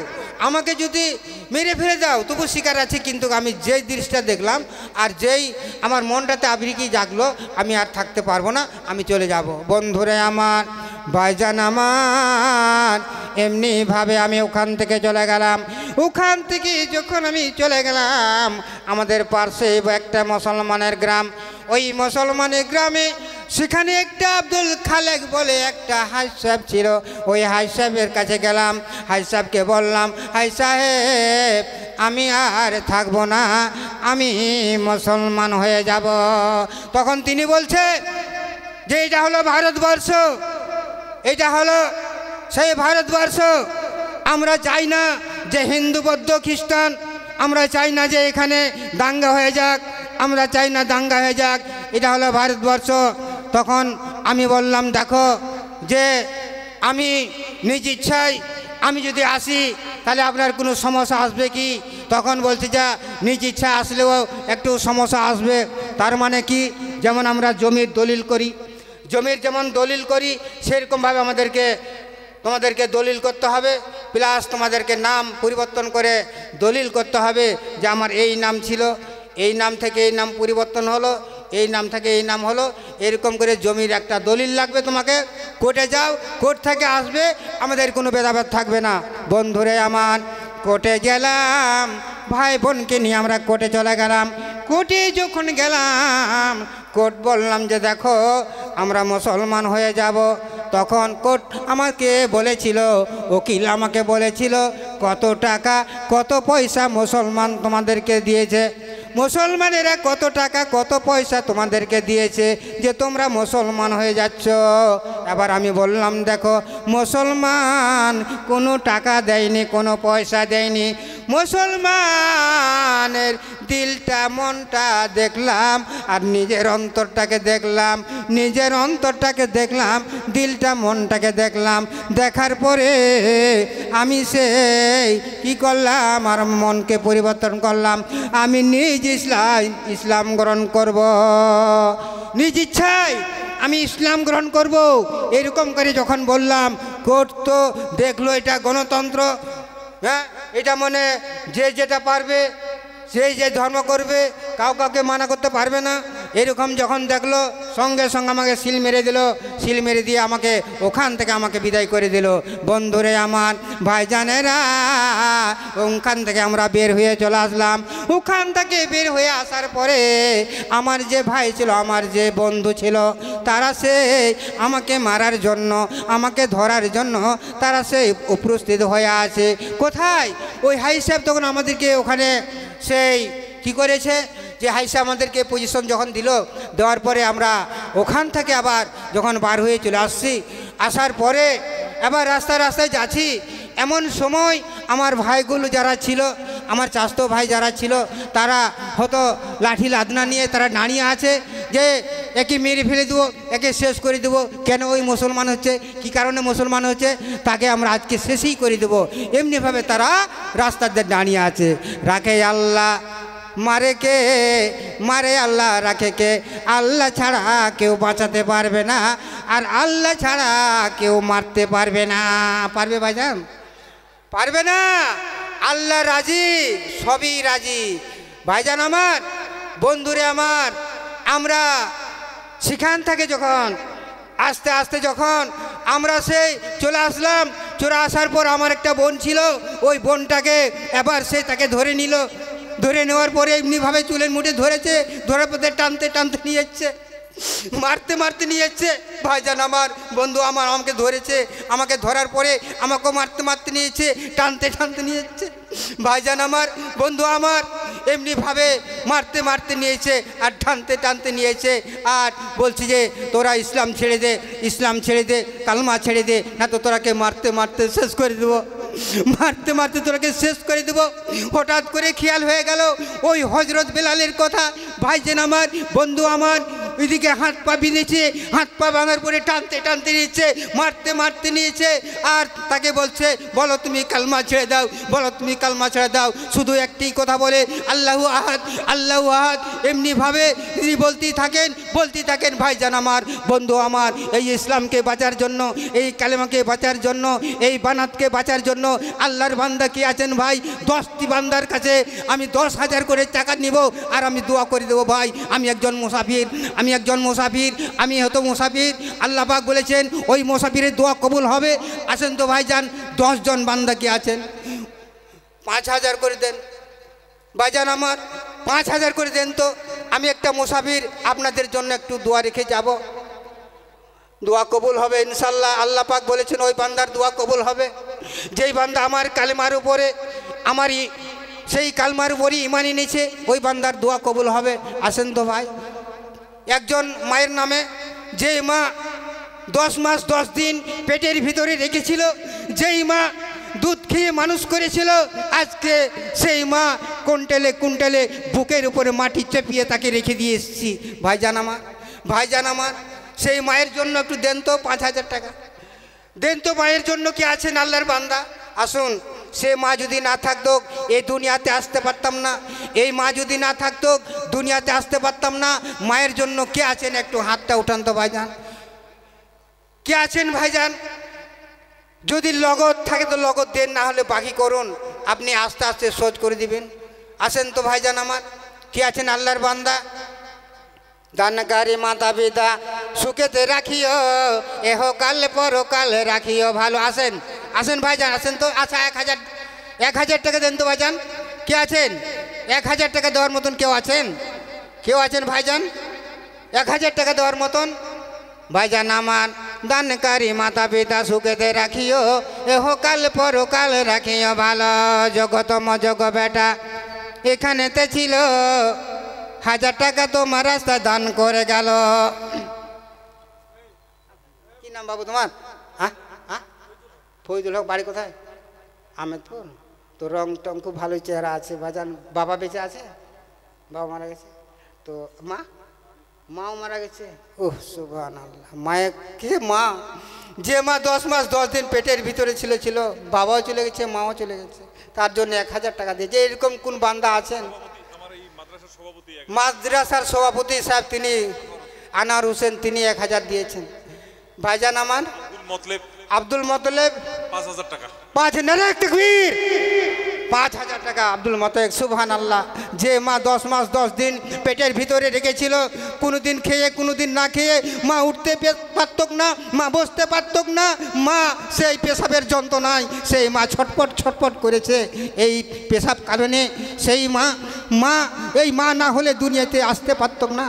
Speaker 1: আমাকে যদি মেরে ফেলে দাও তবু শিকার আছে, কিন্তু আমি যেই দৃশ্যটা দেখলাম আর যেই আমার মনটাতে আবৃকি জাগলো, আমি আর থাকতে পারবো না, আমি চলে যাব। বন্ধুরে আমার, ভাইজান আমার, এমনিভাবে আমি ওখান থেকে চলে গেলাম। ওখান থেকে যখন আমি চলে গেলাম, আমাদের পাশে একটা মুসলমানের গ্রাম, ওই মুসলমানের গ্রামে সেখানে একটা আব্দুল খালেক বলে একটা হাই সাহেব ছিল। ওই হাই সাহেবের কাছে গেলাম, হাই সাহেবকে বললাম হাই সাহেব আমি আর থাকবো না, আমি মুসলমান হয়ে যাব। তখন তিনি বলছে যে এটা হলো ভারতবর্ষ, এটা হলো সেই ভারতবর্ষ। আমরা চাই না যে হিন্দু বৌদ্ধ খ্রিস্টান, আমরা চাই না যে এখানে দাঙ্গা হয়ে যাক, আমরা চাই না দাঙ্গা হয়ে যাক, এটা হলো ভারতবর্ষ। তখন আমি বললাম দেখো যে আমি নিজ ইচ্ছায় আমি যদি আসি তাহলে আপনার কোনো সমস্যা আসবে কি? তখন বলছে যে নিজ ইচ্ছা আসলেও একটু সমস্যা আসবে। তার মানে কি, যেমন আমরা জমির দলিল করি, জমির যেমন দলিল করি সেরকমভাবে তোমাদেরকে দলিল করতে হবে, প্লাস তোমাদেরকে নাম পরিবর্তন করে দলিল করতে হবে যে আমার এই নাম ছিল, এই নাম থেকে এই নাম পরিবর্তন হলো, এই নাম থেকে এই নাম হলো, এরকম করে জমির একটা দলিল লাগবে। তোমাকে কোর্টে যাও, কোর্ট থেকে আসবে, আমাদের কোনো ভেদাভেদ থাকবে না। বন্ধুরে আমার, কোর্টে গেলাম, ভাই বোনকে নিয়ে আমরা কোর্টে চলে গেলাম। কোর্টে যখন গেলাম, কোর্ট বললাম যে দেখো আমরা মুসলমান হয়ে যাব। তখন কোর্ট আমাকে বলেছিল, উকিল আমাকে বলেছিল কত টাকা কত পয়সা মুসলমান তোমাদেরকে দিয়েছে, মুসলমানেরা কত টাকা কত পয়সা তোমাদেরকে দিয়েছে যে তোমরা মুসলমান হয়ে যাচ্ছ। এবার আমি বললাম দেখো মুসলমান কোনো টাকা দেয়নি, কোনো পয়সা দেয়নি, মুসলমানের দিলটা মনটা দেখলাম আর নিজের অন্তরটাকে দেখলাম, নিজের অন্তরটাকে দেখলাম, দিলটা মনটাকে দেখলাম। দেখার পরে আমি সেই কি করলাম, আর মনকে পরিবর্তন করলাম, আমি নিজ ইসলাম গ্রহণ করব, নিজ ইচ্ছায় আমি ইসলাম গ্রহণ করব। এরকম করে যখন বললাম, কোর্ট তো দেখলো এটা গণতন্ত্র, হ্যাঁ এটা মনে যে যেটা পারবে সেই যে ধর্ম করবে, কাউকে মানা করতে পারবে না। এরকম যখন দেখলো সঙ্গে সঙ্গে আমাকে সিল মেরে দিল, সিল মেরে দিয়ে আমাকে ওখান থেকে আমাকে বিদায় করে দিল। বন্ধুরে আমার, ভাইজানেরা, ওখান থেকে আমরা বের হয়ে চলে আসলাম। ওখান থেকে বের হয়ে আসার পরে আমার যে ভাই ছিল, আমার যে বন্ধু ছিল, তারা সে আমাকে মারার জন্য, আমাকে ধরার জন্য তারা সে উপস্থিত হয়ে আছে। কোথায়? ওই হাই সাহেব তখন আমাদেরকে ওখানে সেই কি করেছে যে হাই সাহেব আমাদেরকে পজিশন যখন দিল, দেওয়ার পরে আমরা ওখান থেকে আবার যখন বার হয়ে চলে আসছি, আসার পরে এবার রাস্তায় রাস্তায় যাচ্ছি, এমন সময় আমার ভাইগুলো যারা ছিল, আমার চাচতো ভাই যারা ছিল, তারা হয়তো লাঠি লাদনা নিয়ে তারা দাঁড়িয়ে আছে যে একে মেরে ফেলে দেবো, একে শেষ করে দেবো। কেন? ওই মুসলমান হচ্ছে, কি কারণে মুসলমান হচ্ছে, তাকে আমরা আজকে শেষই করে দেবো, এমনিভাবে তারা রাস্তাতে দাঁড়িয়ে আছে। রাখে আল্লাহ, মারে কে? মারে আল্লাহ, রাখে কে? আল্লাহ ছাড়া কেউ বাঁচাতে পারবে না, আর আল্লাহ ছাড়া কেউ মারতে পারবে না। পারবে ভাইজান? পারবে না। আল্লাহ রাজি, সবই রাজি। ভাইজান আমার, বন্ধুরে আমার, আমরা সেখান থেকে যখন আস্তে আস্তে যখন আমরা সেই চলে আসলাম, চলে আসার পর আমার একটা বোন ছিল, ওই বোনটাকে এবার সে তাকে ধরে নিল। ধরে নেওয়ার পরে এমনিভাবে চুলের মুঠে ধরেছে, ধরার পথে টানতে টানতে নিয়ে যাচ্ছে, মারতে মারতে নিয়ে যাচ্ছে। ভাইজান আমার, বন্ধু আমার, আমাকে ধরেছে, আমাকে ধরার পরে আমাকেও মারতে মারতে নিয়েছে, টানতে টানতে নিয়ে যাচ্ছে। ভাইজান আমার, বন্ধু আমার, এমনিভাবে মারতে মারতে নিয়েছে আর টানতে টানতে নিয়েছে। আর বলছি যে তোরা ইসলাম ছেড়ে দে, ইসলাম ছেড়ে দে, কালমা ছেড়ে দে, না তো তোরাকে মারতে মারতে শেষ করে দেবো, মারতে মারতে তোরাকে শেষ করে দেবো। হঠাৎ করে খেয়াল হয়ে গেল ওই হজরত বেলালের কথা। ভাইজান আমার, বন্ধু আমার, ওইদিকে হাত পা বিঁধেছে, হাত পা বাঁধার পরে টানতে টানতে নিয়েছে, মারতে মারতে নিয়েছে। আর তাকে বলছে, বলো তুমি কালমা ছেড়ে দাও, বলো তুমি কালমা ছেড়ে দাও। শুধু একটি কথা বলে, আল্লাহু আহাদ, আল্লাহু আহাদ, এমনিভাবে তিনি বলতেই থাকেন। ভাইজান আমার, বন্ধু আমার, এই ইসলামকে বাঁচার জন্য, এই কালেমাকে বাঁচার জন্য, এই বানাতকে বাঁচার জন্য আল্লাহর বান্দা কি আছেন ভাই? 10টি বান্দার কাছে আমি 10,000 করে টাকা নিব আর আমি দোয়া করে দেবো। ভাই আমি একজন মুসাফির, আমি হয়তো মুসাফির। আল্লাহ পাক বলেছেন ওই মুসাফিরের দোয়া কবুল হবে। আসেন তো ভাইজান, 10 জন বান্দা কি আছেন, 5,000 করে দেন। ভাইজান আমার, 5,000 করে দেন তো, আমি একটা মুসাফির, আপনাদের জন্য একটু দোয়া রেখে যাব, দোয়া কবুল হবে ইনশাল্লাহ। আল্লাহ পাক বলেছেন ওই বান্দার দোয়া কবুল হবে, যেই বান্দা আমার কালেমার উপরে, আমারই সেই কালমার উপরই ঈমান এনেছে, ওই বান্দার দোয়া কবুল হবে। আসেন তো ভাই। একজন মায়ের নামে, যেই মা 10 মাস 10 দিন পেটের ভিতরে রেখেছিল, যেই মা দুধ খেয়ে মানুষ করেছিল, আজকে সেই মা কুইন্টালে কুইন্টালে বুকের উপরে মাটি চেপিয়ে তাকে রেখে দিয়ে এসেছি। ভাইজান আমার, সেই মায়ের জন্য একটু দেন তো 5,000 টাকা দেন তো। মায়ের জন্য কি আছেন আল্লাহর বান্দা? আসুন, সে মা যদি না থাকতো এই দুনিয়াতে আসতে পারতাম না, এই মা যদি না থাকতো দুনিয়াতে আসতে পারতাম না। মায়ের জন্য কে আছেন? একটু হাতটা উঠান তো ভাইজান, কে আছেন ভাইজান? যদি লগত থাকে তো লগত দেন, না হলে বাকি করুন, আপনি আস্তে আস্তে শোধ করে দিবেন। আসেন তো ভাইজান আমার, কে আছেন আল্লাহর বান্দা? দানকারী মাতা পিতা সুখেতে রাখিও, এহ কাল পরকাল রাখিও ভালো। আসেন আসেন ভাইজান, আসেন তো। আচ্ছা 1000 টাকা দেন তো ভাইজান। কে আছেন 1000 টাকা দেওয়ার মতন? কেউ আছেন? কেউ আছেন ভাইজান 1000 টাকা দেওয়ার মতন? ভাইজান আমার, দানকারী মাতা পিতা সুখেতে রাখিও, এহ কাল পরকাল রাখিও ভালো। জগতম জগ বেটা এখানেতে ছিল, 1000 টাকা তোমার রাস্তা দান করে গেল। কি নাম বাবু তোমার? হ্যাঁ হ্যাঁ, ফৈজুল হক। বাড়ি কোথায়? আহমেদপুর। তো রং টং খুব ভালো চেহারা আছে ভাইজান। বাবা বেঁচে আছে? বাবা মারা গেছে। তো মাও মারা গেছে। ওহ সুবহানাল্লাহ। মায়ের কে মা? যে মা 10 মাস 10 দিন পেটের ভিতরে ছিল, বাবাও চলে গেছে, মাও চলে গেছে, তার জন্য 1000 টাকা দিয়েছে। এরকম কোন বান্দা আছেন? মাদ্রাসার সভাপতি সাহেব, তিনি আনার হোসেন, তিনি 1000 দিয়েছেন। ভাইজান আমার আব্দুল মতলেব 5000 টাকা। 5000 টাকা আব্দুল মতলেব। সুবহানাল্লাহ। যে মা 10 মাস 10 দিন পেটের ভিতরে রেখেছিল, কোনোদিন খেয়ে কোনোদিন না খেয়ে, মা উঠতে পারত না, মা বসতে পারত না, মা সেই পেশাবের যন্ত্রণায় সেই মা ছটপট ছটপট করেছে এই পেশাব কারণে। সেই মা এই মা না হলে দুনিয়াতে আসতে পারত না।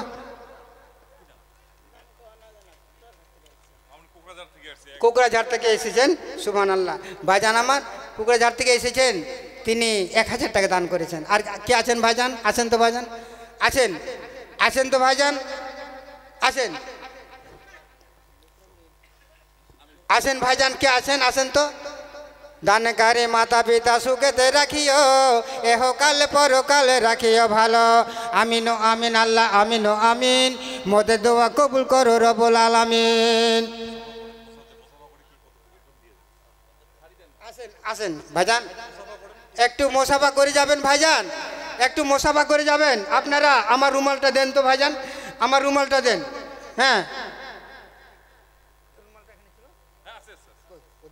Speaker 1: কোকরাঝাড় থেকে এসেছেন। সুবহানাল্লাহ। ভাইজান আমার কোকরাঝাড় থেকে এসেছেন, তিনি 1000 টাকা দান করেছেন। আর কে আছেন ভাইজান? আছেন তো ভাইজান? আছেন? আছেন তো ভাইজান? আছেন? আছেন ভাইজান, কে আছেন? আসেন তো। দানকারী মাতা পিতা সুখেতে রাখিও, এহ কাল পরকাল রাখিও ভালো। আমিন আমিন আল্লাহ আমিন আমিন, মোদের দোয়া কবুল করো রব্বুল আলামিন। আসেন আসেন ভাইজান, একটু মোসাফা করে যাবেন ভাইজান, একটু মোসাফা করে যাবেন। আপনারা আমার রুমালটা দেন তো ভাইজান, আমার রুমালটা দেন। হ্যাঁ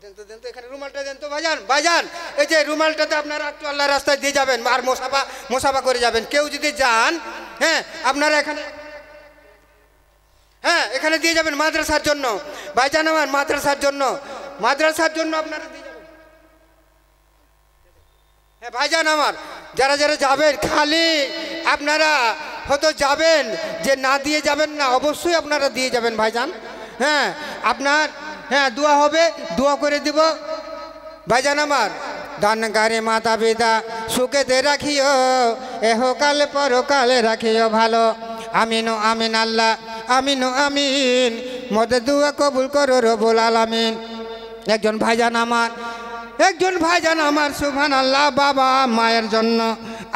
Speaker 1: দেন তো, এখানে রুমালটা দেন তো ভাইজান। ভাইজান এই যে রুমালটাতে আপনারা একটু আল্লাহ রাস্তায় দিয়ে যাবেন আর মোসাফা করে যাবেন। কেউ যদি যান, হ্যাঁ আপনারা এখানে, হ্যাঁ এখানে দিয়ে যাবেন মাদ্রাসার জন্য। ভাইজান আমার মাদ্রাসার জন্য আপনারা দিয়ে যাবেন। হ্যাঁ ভাইজান আমার, যারা যারা যাবেন, খালি আপনারা হয়তো যাবেন যে না দিয়ে যাবেন না, অবশ্যই আপনারা দিয়ে যাবেন ভাইজান। হ্যাঁ আপনার, হ্যাঁ দোয়া হবে, দোয়া করে দিব ভাইজান আমার। দানকারী মাতা পিতা সুখেতে রাখিও, এহ কাল পরকাল রাখিও ভালো। আমিন আমিন আল্লাহ আমিন আমিন, মোদের দোয়া কবুল করো রব্বুল আলামিন। একজন ভাইজান আমার সুবহানাল্লাহ, বাবা মায়ের জন্য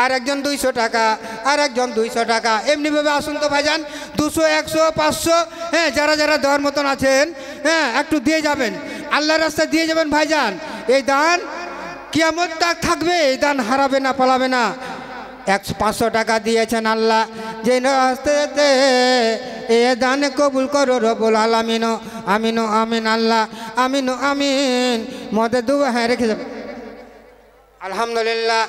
Speaker 1: আর একজন 200 টাকা, আর একজন 200 টাকা। এমনিভাবে আসুন তো ভাইজান, 200 100 500, হ্যাঁ যারা যারা দেওয়ার মতন আছেন, হ্যাঁ একটু দিয়ে যাবেন, আল্লাহর রাস্তায় দিয়ে যাবেন ভাইজান। এই দান কিয়ামত তাক থাকবে, এই দান হারাবে না, পালাবে না। 500 টাকা দিয়েছেন আল্লাহ, যে রাস্তাতে এ দান কবুল করো রব্বুল আলামিন। আমিন আমিন আল্লাহ আমিন আমিন, মোদের দোয়া হ্যাঁ রেখে যাবে। আলহামদুলিল্লাহ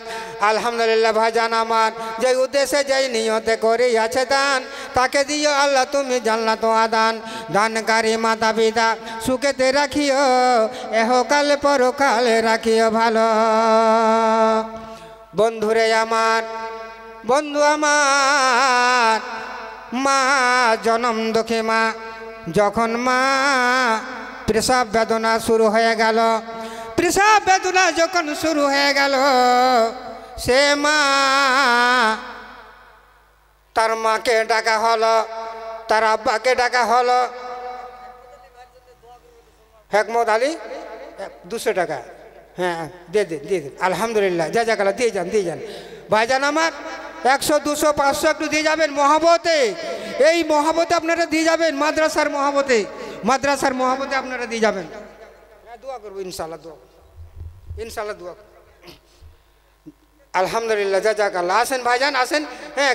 Speaker 1: আলহামদুলিল্লাহ। ভাইজান আমার, যে উদ্দেশ্যে যেই নিয়তে করে আছে দান, তাকে দিও আল্লাহ তুমি জান্নাত আদান। দানকারী মাতা পিতা সুখেতে রাখিও, এহ কাল পরকাল রাখিও ভালো। বন্ধুরে আমার, বন্ধু আমার, মা জনম দুঃখী মা, যখন মা প্রসব বেদনা শুরু হয়ে গেল, প্রসব বেদনা যখন শুরু হয়ে গেল, সে মা, তার মাকে ডাকা হলো, তার আব্বাকে ডাকা হলো। হেকমত আলী 200 টাকা, হ্যাঁ দিয়ে দিন। আলহামদুলিল্লাহ, জাযাকাল্লাহ, দিয়ে যান ভাইজান আমার। 100 200 500 একটু দিয়ে যাবেন মহব্বতে, এই মহব্বতে আপনারা দিয়ে যাবেন, মাদ্রাসার মহব্বতে আপনারা দিয়ে যাবেন। দোয়া করবো ইনশাআল্লাহ, দোয়া। আলহামদুলিল্লাহ, জাযাকাল্লাহ। আসেন ভাইজান আসেন। হ্যাঁ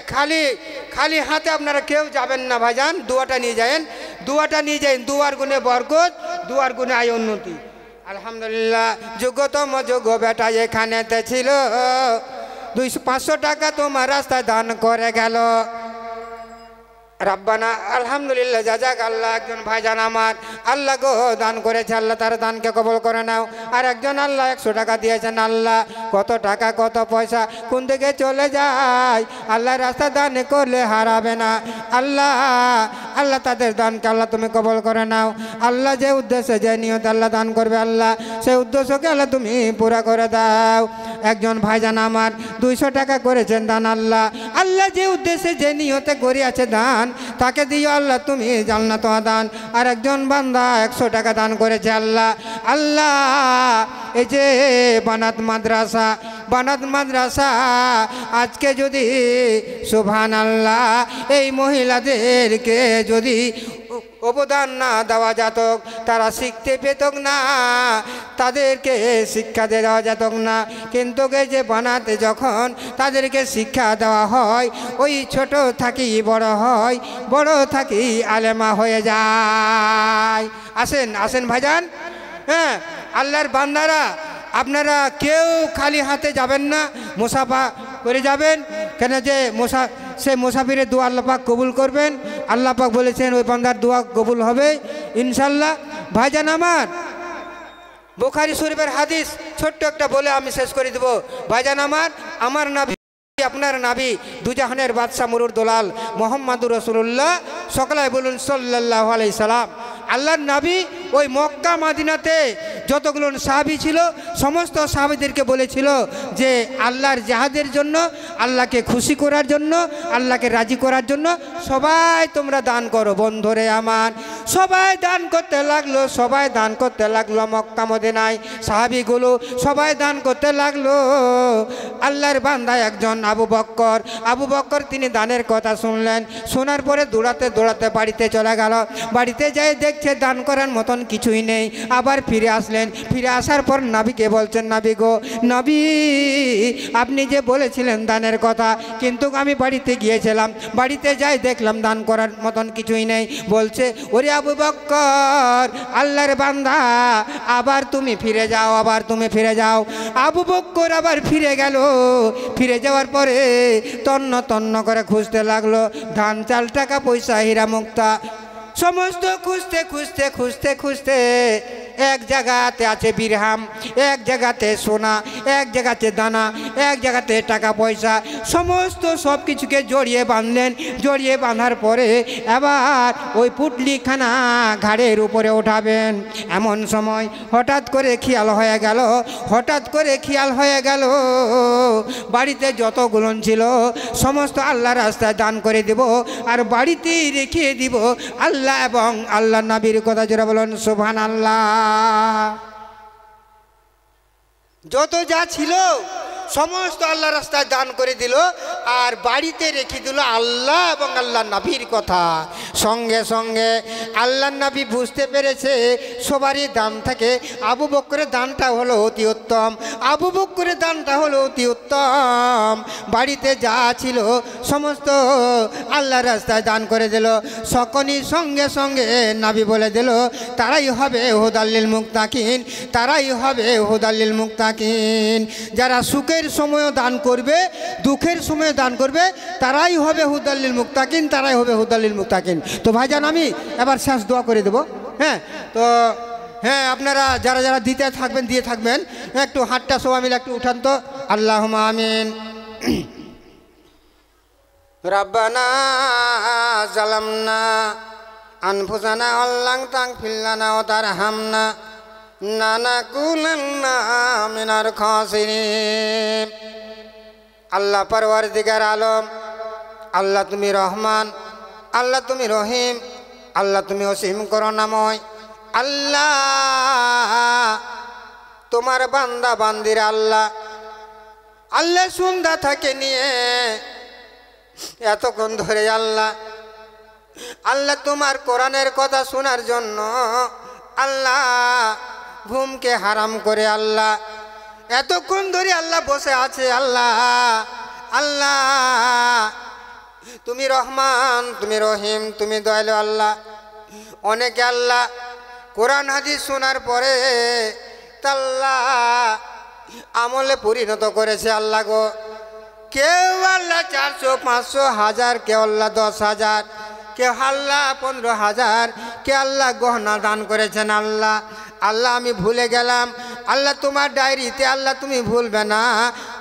Speaker 1: খালি হাতে আপনারা কেউ যাবেন না ভাইজান, দোয়াটা নিয়ে যাবেন। দুয়াটা নিয়ে যাই, দুয়ার গুণে বরকত, দুয়ার গুণে আয় উন্নতি। আলহামদুলিল্লাহ, যোগ্যতম যোগ্য বেটা এখানেতে ছিল, 200-500 টাকা তোমার রাস্তায় দান করে গেল। রাব্বানা আলহামদুলিল্লাহ, জাজাক আল্লাহ। একজন ভাইজান আমার আল্লাহ গো দান করেছে, আল্লাহ তার দানকে কবল করে নাও। আর একজন আল্লাহ 100 টাকা দিয়েছেন, আল্লাহ কত টাকা কত পয়সা কোন দিকে চলে যায়, আল্লাহ রাস্তা দান করলে হারাবে না। আল্লাহ আল্লাহ তাদের দানকে আল্লাহ তুমি কবল করে নাও। আল্লাহ যে উদ্দেশ্যে যে নিয়ত আল্লাহ দান করবে, আল্লাহ সেই উদ্দেশ্যকে আল্লাহ তুমি পুরা করে দাও। একজন ভাইজান আমার 200 টাকা করেছেন দান, আল্লাহ আল্লাহ যে উদ্দেশ্যে যে নিয়তে করিয়াছে দান তাকে দিও আল্লাহ তুমি জান্নাত দান। আর একজন বান্দা 100 টাকা দান করেছে, আল্লাহ আল্লাহ এই যে বানাত মাদ্রাসা আজকে যদি সুবহানাল্লাহ এই মহিলাদেরকে যদি অবদান না দেওয়া যেত, তারা শিখতে পেত না, তাদেরকে শিক্ষা দেওয়া যেত না। কিন্তু এই যে বানাতে যখন তাদেরকে শিক্ষা দেওয়া হয়, ওই ছোট থাকি বড় হয়, বড় থাকি আলেমা হয়ে যায়। আসেন আসেন ভাইজান, হ্যাঁ আল্লাহর বান্দারা আপনারা কেউ খালি হাতে যাবেন না, মুসাফা করে যাবেন। কেন যে সেই মুসাফিরের দোয়া আল্লাহ পাক কবুল করবেন। আল্লাহ পাক বলেছেন ওই বান্দার দোয়া কবুল হবে ইনশাল্লাহ। ভাইজান আমার বুখারী শরীফের হাদিস ছোট্ট একটা বলে আমি শেষ করে দেব। ভাইজান আমার নাবি আপনার নাবি দুজাহানের বাদশাহ মুরুর দোলাল মোহাম্মদুর রাসূলুল্লাহ, সকলে বলুন সাল্লাল্লাহু আলাইহি সাল্লাম। আল্লাহর নবী ওই মক্কা মদিনাতে যতগুলো সাহাবী ছিল সমস্ত সাহাবীদেরকে বলেছিল যে আল্লাহর জাহাদের জন্য, আল্লাহকে খুশি করার জন্য, আল্লাহকে রাজি করার জন্য সবাই তোমরা দান করো। বন্ধুরে আমার সবাই দান করতে লাগলো, মক্কা মদিনায় সাহাবীগুলো সবাই দান করতে লাগলো। আল্লাহর বান্দা একজন আবু বক্কর তিনি দানের কথা শুনলেন, শোনার পরে দৌড়াতে দৌড়াতে বাড়িতে চলে গেল। বাড়িতে যাই দেখছে দান করার মতন কিছুই নেই। আবার ফিরে আসলেন, ফিরে আসার পর নবীকে বলছেন, নবী গো নবী, আপনি যে বলেছিলেন দানের কথা, কিন্তু আমি বাড়িতে গিয়েছিলাম, বাড়িতে যাই দেখলাম দান করার মতন কিছুই নেই। বলছে ওরে আবু বক্কর, আল্লাহর বান্দা আবার তুমি ফিরে যাও। আবু বক্কর আবার ফিরে গেল। ফিরে যাওয়ার পরে তন্ন করে খুঁজতে লাগলো, ধান চাল টাকা পয়সা হীরা মুক্তা সমস্ত খুঁজতে এক জায়গাতে আছে বিরহাম, এক জায়গাতে সোনা, এক জায়গাতে দানা, এক জায়গাতে টাকা পয়সা, সমস্ত সব কিছুকে জড়িয়ে বাঁধলেন। জড়িয়ে বাঁধার পরে এবার ওই পুটলিখানা ঘাড়ের উপরে ওঠাবেন। এমন সময় হঠাৎ করে খেয়াল হয়ে গেল বাড়িতে যতগুলো ছিল সমস্ত আল্লাহ রাস্তায় দান করে দেব, আর বাড়িতেই রেখে দিব আল্লাহ এবং আল্লাহ নবীর কথা জোরে বলুন সুবহানাল্লাহ। যত যা ছিল সমস্ত আল্লাহ রাস্তায় দান করে দিল, আর বাড়িতে রেখে দিল আল্লাহ এবং আল্লাহ নবীর কথা। সঙ্গে সঙ্গে আল্লাহ নবী বুঝতে পেরেছে সবারই দান থাকে, আবু বক্করের দানটা হলো অতি উত্তম। বাড়িতে যা ছিল সমস্ত আল্লাহ রাস্তায় দান করে দিল। সকলই সঙ্গে সঙ্গে নবী বলে দিল তারাই হবে হুদাল্লিল মুত্তাকিন। যারা সুখের সময় দান করবে, দুঃখের সময় দান করবে, তারাই হবে হুদাল্লিল মুত্তাকিন। তো ভাইজান আমি এবার শেষ দোয়া করে দেব। হ্যাঁ, তো হ্যাঁ আপনারা যারা যারা দিয়ে থাকবেন একটু হাতটা সবাই মিলে একটু উঠান তো। আল্লাহুম্মা আমিন। রাব্বানা জালামনা আনফুসানা আল্লাং তাগফির লানা ওয়া তারহামনা নানাকুলান্না মিনাল খাসিরিন। আল্লাহ পরওয়ারদিগার আলম, আল্লাহ তুমি রহমান, আল্লাহ তুমি রহিম, আল্লাহ তুমি অসীম করুণাময়। আল্লাহ তোমার বান্দা বান্দির আল্লাহ সন্ধ্যা থেকে নিয়ে এতক্ষণ ধরে আল্লাহ তোমার কোরআনের কথা শোনার জন্য আল্লাহ ঘুমকে হারাম করে এতক্ষণ ধরে বসে আছে। আল্লাহ তুমি রহমান, তুমি রহিম, তুমি দয়ালু। আল্লাহ অনেকে আল্লাহ কোরআন হাদিস শোনার পরে আল্লাহ আমলে পরিণত করেছে আল্লাহ গো। কেউ আল্লাহ 400, 500, 1000, কেউ আল্লাহ 10,000, কেউ আল্লাহ 15,000, কে আল্লাহ গহনা দান করেছেন। আল্লাহ আল্লাহ আমি ভুলে গেলাম। আল্লাহ তোমার ডায়েরিতে আল্লাহ তুমি ভুলবে না,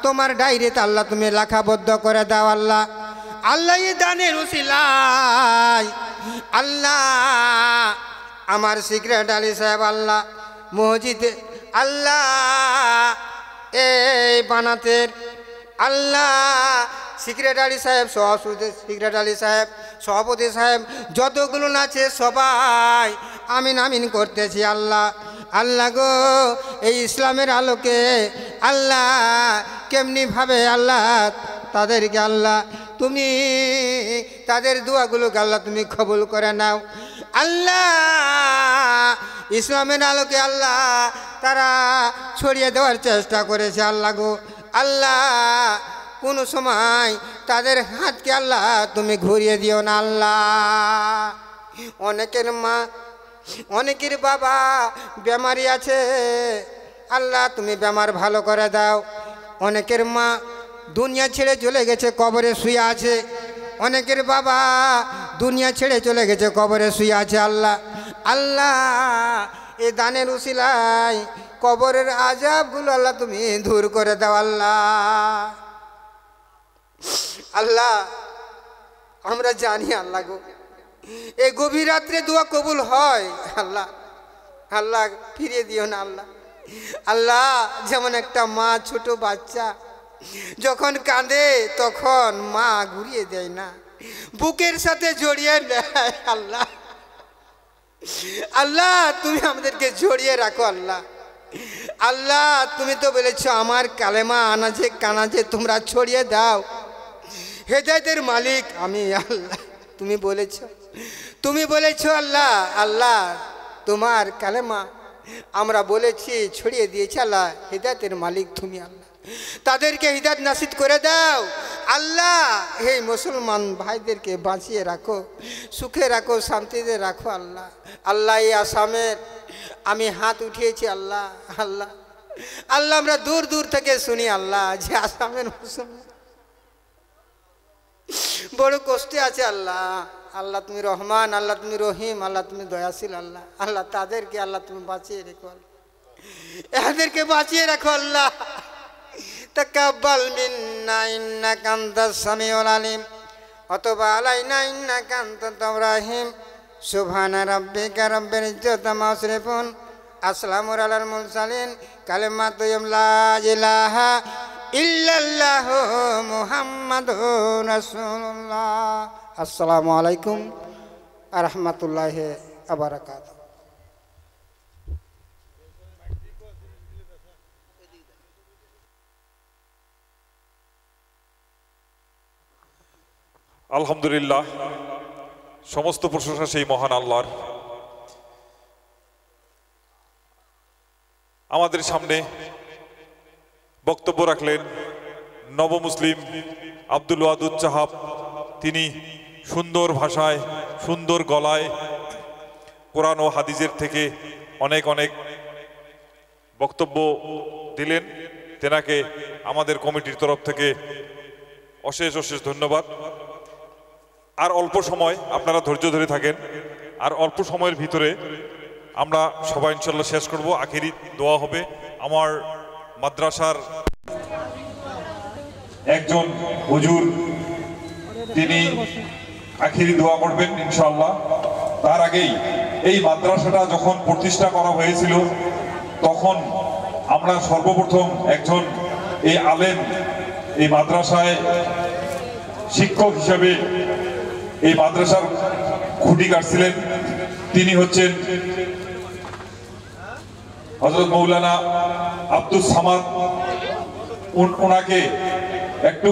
Speaker 1: তোমার ডায়েরিতে আল্লাহ তুমি লেখাবদ্ধ করে দাও। আল্লাহ আল্লাহ এই দানের উসিলায় আল্লাহ আমার সেক্রেটারি সাহেব আল্লাহ মসজিদে আল্লাহ এই বানাতের আল্লাহ সেক্রেটারি সাহেব, সেক্রেটারি সাহেব, সভাপতি সাহেব যতগুলো আছে সবাই আমিন আমিন করতেছি। আল্লাহ আল্লাহ গো এই ইসলামের আলোকে আল্লাহ কেমনিভাবে আল্লাহ তাদেরকে আল্লাহ তুমি তাদের দোয়াগুলোকে আল্লাহ তুমি কবুল করে নাও। আল্লাহ ইসলামের আলোকে আল্লাহ তারা ছড়িয়ে দেওয়ার চেষ্টা করেছে। আল্লাহ গো আল্লাহ কোনো সময় তাদের হাতকে আল্লাহ তুমি ঘুরিয়ে দিও না। আল্লাহ অনেকের মা অনেকের বাবা বেমারি আছে, আল্লাহ তুমি বেমার ভালো করে দাও। অনেকের মা দুনিয়া ছেড়ে চলে গেছে, কবরে শুয়ে আছে। অনেকের বাবা দুনিয়া ছেড়ে চলে গেছে, কবরে শুয়ে আছে। আল্লাহ আল্লাহ এই দানের উসিলায় কবরের আযাবগুলো আল্লাহ তুমি দূর করে দাও। আল্লাহ আল্লাহ আমরা জানি আল্লাহ গো এই গভীর রাত্রে দোয়া কবুল হয়। আল্লাহ আল্লাহ ফিরিয়ে দিও না। আল্লাহ আল্লাহ যেমন একটা মা ছোট বাচ্চা যখন কাঁদে তখন মা ঘুরিয়ে দেয় না, বুকের সাথে জড়িয়ে নেয়। আল্লাহ আল্লাহ তুমি আমাদেরকে জড়িয়ে রাখো। আল্লাহ আল্লাহ তুমি তো বলেছো আমার কালেমা আনাজে কানাজে তোমরা ছড়িয়ে দাও। হেদায়েতের মালিক আমি। আল্লাহ তুমি বলেছো আল্লাহ আল্লাহ তোমার কালেমা আমরা বলেছি ছড়িয়ে দিয়েছি। আল্লাহ হেদায়েতের মালিক তুমি। আল্লাহ তাদেরকে হিদায়াত নাসিব করে দাও। আল্লাহ এই মুসলমান ভাইদেরকে বাঁচিয়ে রাখো, সুখে রাখো, শান্তিতে রাখো। আল্লাহ আল্লাহ এই আসামের আমি হাত উঠিয়েছি। আল্লাহ আল্লাহ আল্লাহ আমরা দূর দূর থেকে শুনি আল্লাহ যে আসামের মুসলমান বড় কষ্টে আছে। আল্লাহ আল্লাহ তুমি রহমান, আল্লাহ তুমি রহিম, আল্লাহ তুমি দয়াশীল। আল্লাহ আল্লাহ তাদেরকে আল্লাহ তুমি বাঁচিয়ে রেখো। এদেরকে বাঁচিয়ে রাখো। আল্লাহ তাকাব্বাল মিন্না ইন্নাকা আনতাস সামিউল আলিম ওয়া তুব আলাইনা ইন্নাকা আনতাত তাওয়াবুর রহিম। সুবহানা রাব্বিকা রাব্বিল ইজ্জাতি আম্মা ইয়াসিফুন, আসসালামু আলাল মুরসালিন, কালিমাতু লা ইলাহা ইল্লাল্লাহু মুহাম্মাদুর রাসূলুল্লাহ। আসসালামু আলাইকুম ওয়া রাহমাতুল্লাহি ওয়া বারাকাতুহু।
Speaker 2: আলহামদুলিল্লাহ, সমস্ত প্রশংসা সেই মহান আল্লাহর। আমাদের সামনে বক্তব্য রাখলেন নবমুসলিম আব্দুল ওয়াদুদ চাহাব। তিনি সুন্দর ভাষায়, সুন্দর গলায় কোরআন ও হাদিসের থেকে অনেক অনেক বক্তব্য দিলেন। তেনাকে আমাদের কমিটির তরফ থেকে অশেষ অশেষ ধন্যবাদ। আর অল্প সময়, আপনারা ধৈর্য ধরে থাকেন, আর অল্প সময়ের ভিতরে আমরা সবাই ইনশাল্লাহ শেষ করব। আখেরি দোয়া হবে। আমার মাদ্রাসার একজন হুজুর তিনি আখেরি দোয়া করবেন ইনশাল্লাহ। তার আগেই এই মাদ্রাসাটা যখন প্রতিষ্ঠা করা হয়েছিল তখন আমরা সর্বপ্রথম একজন এই আলেম এই মাদ্রাসায় শিক্ষক হিসাবে এই মাদ্রাসার খুঁটি কাটছিলেন। তিনি হচ্ছেন হযরত মৌলানা আব্দুস সামাদ। ওনাকে একটু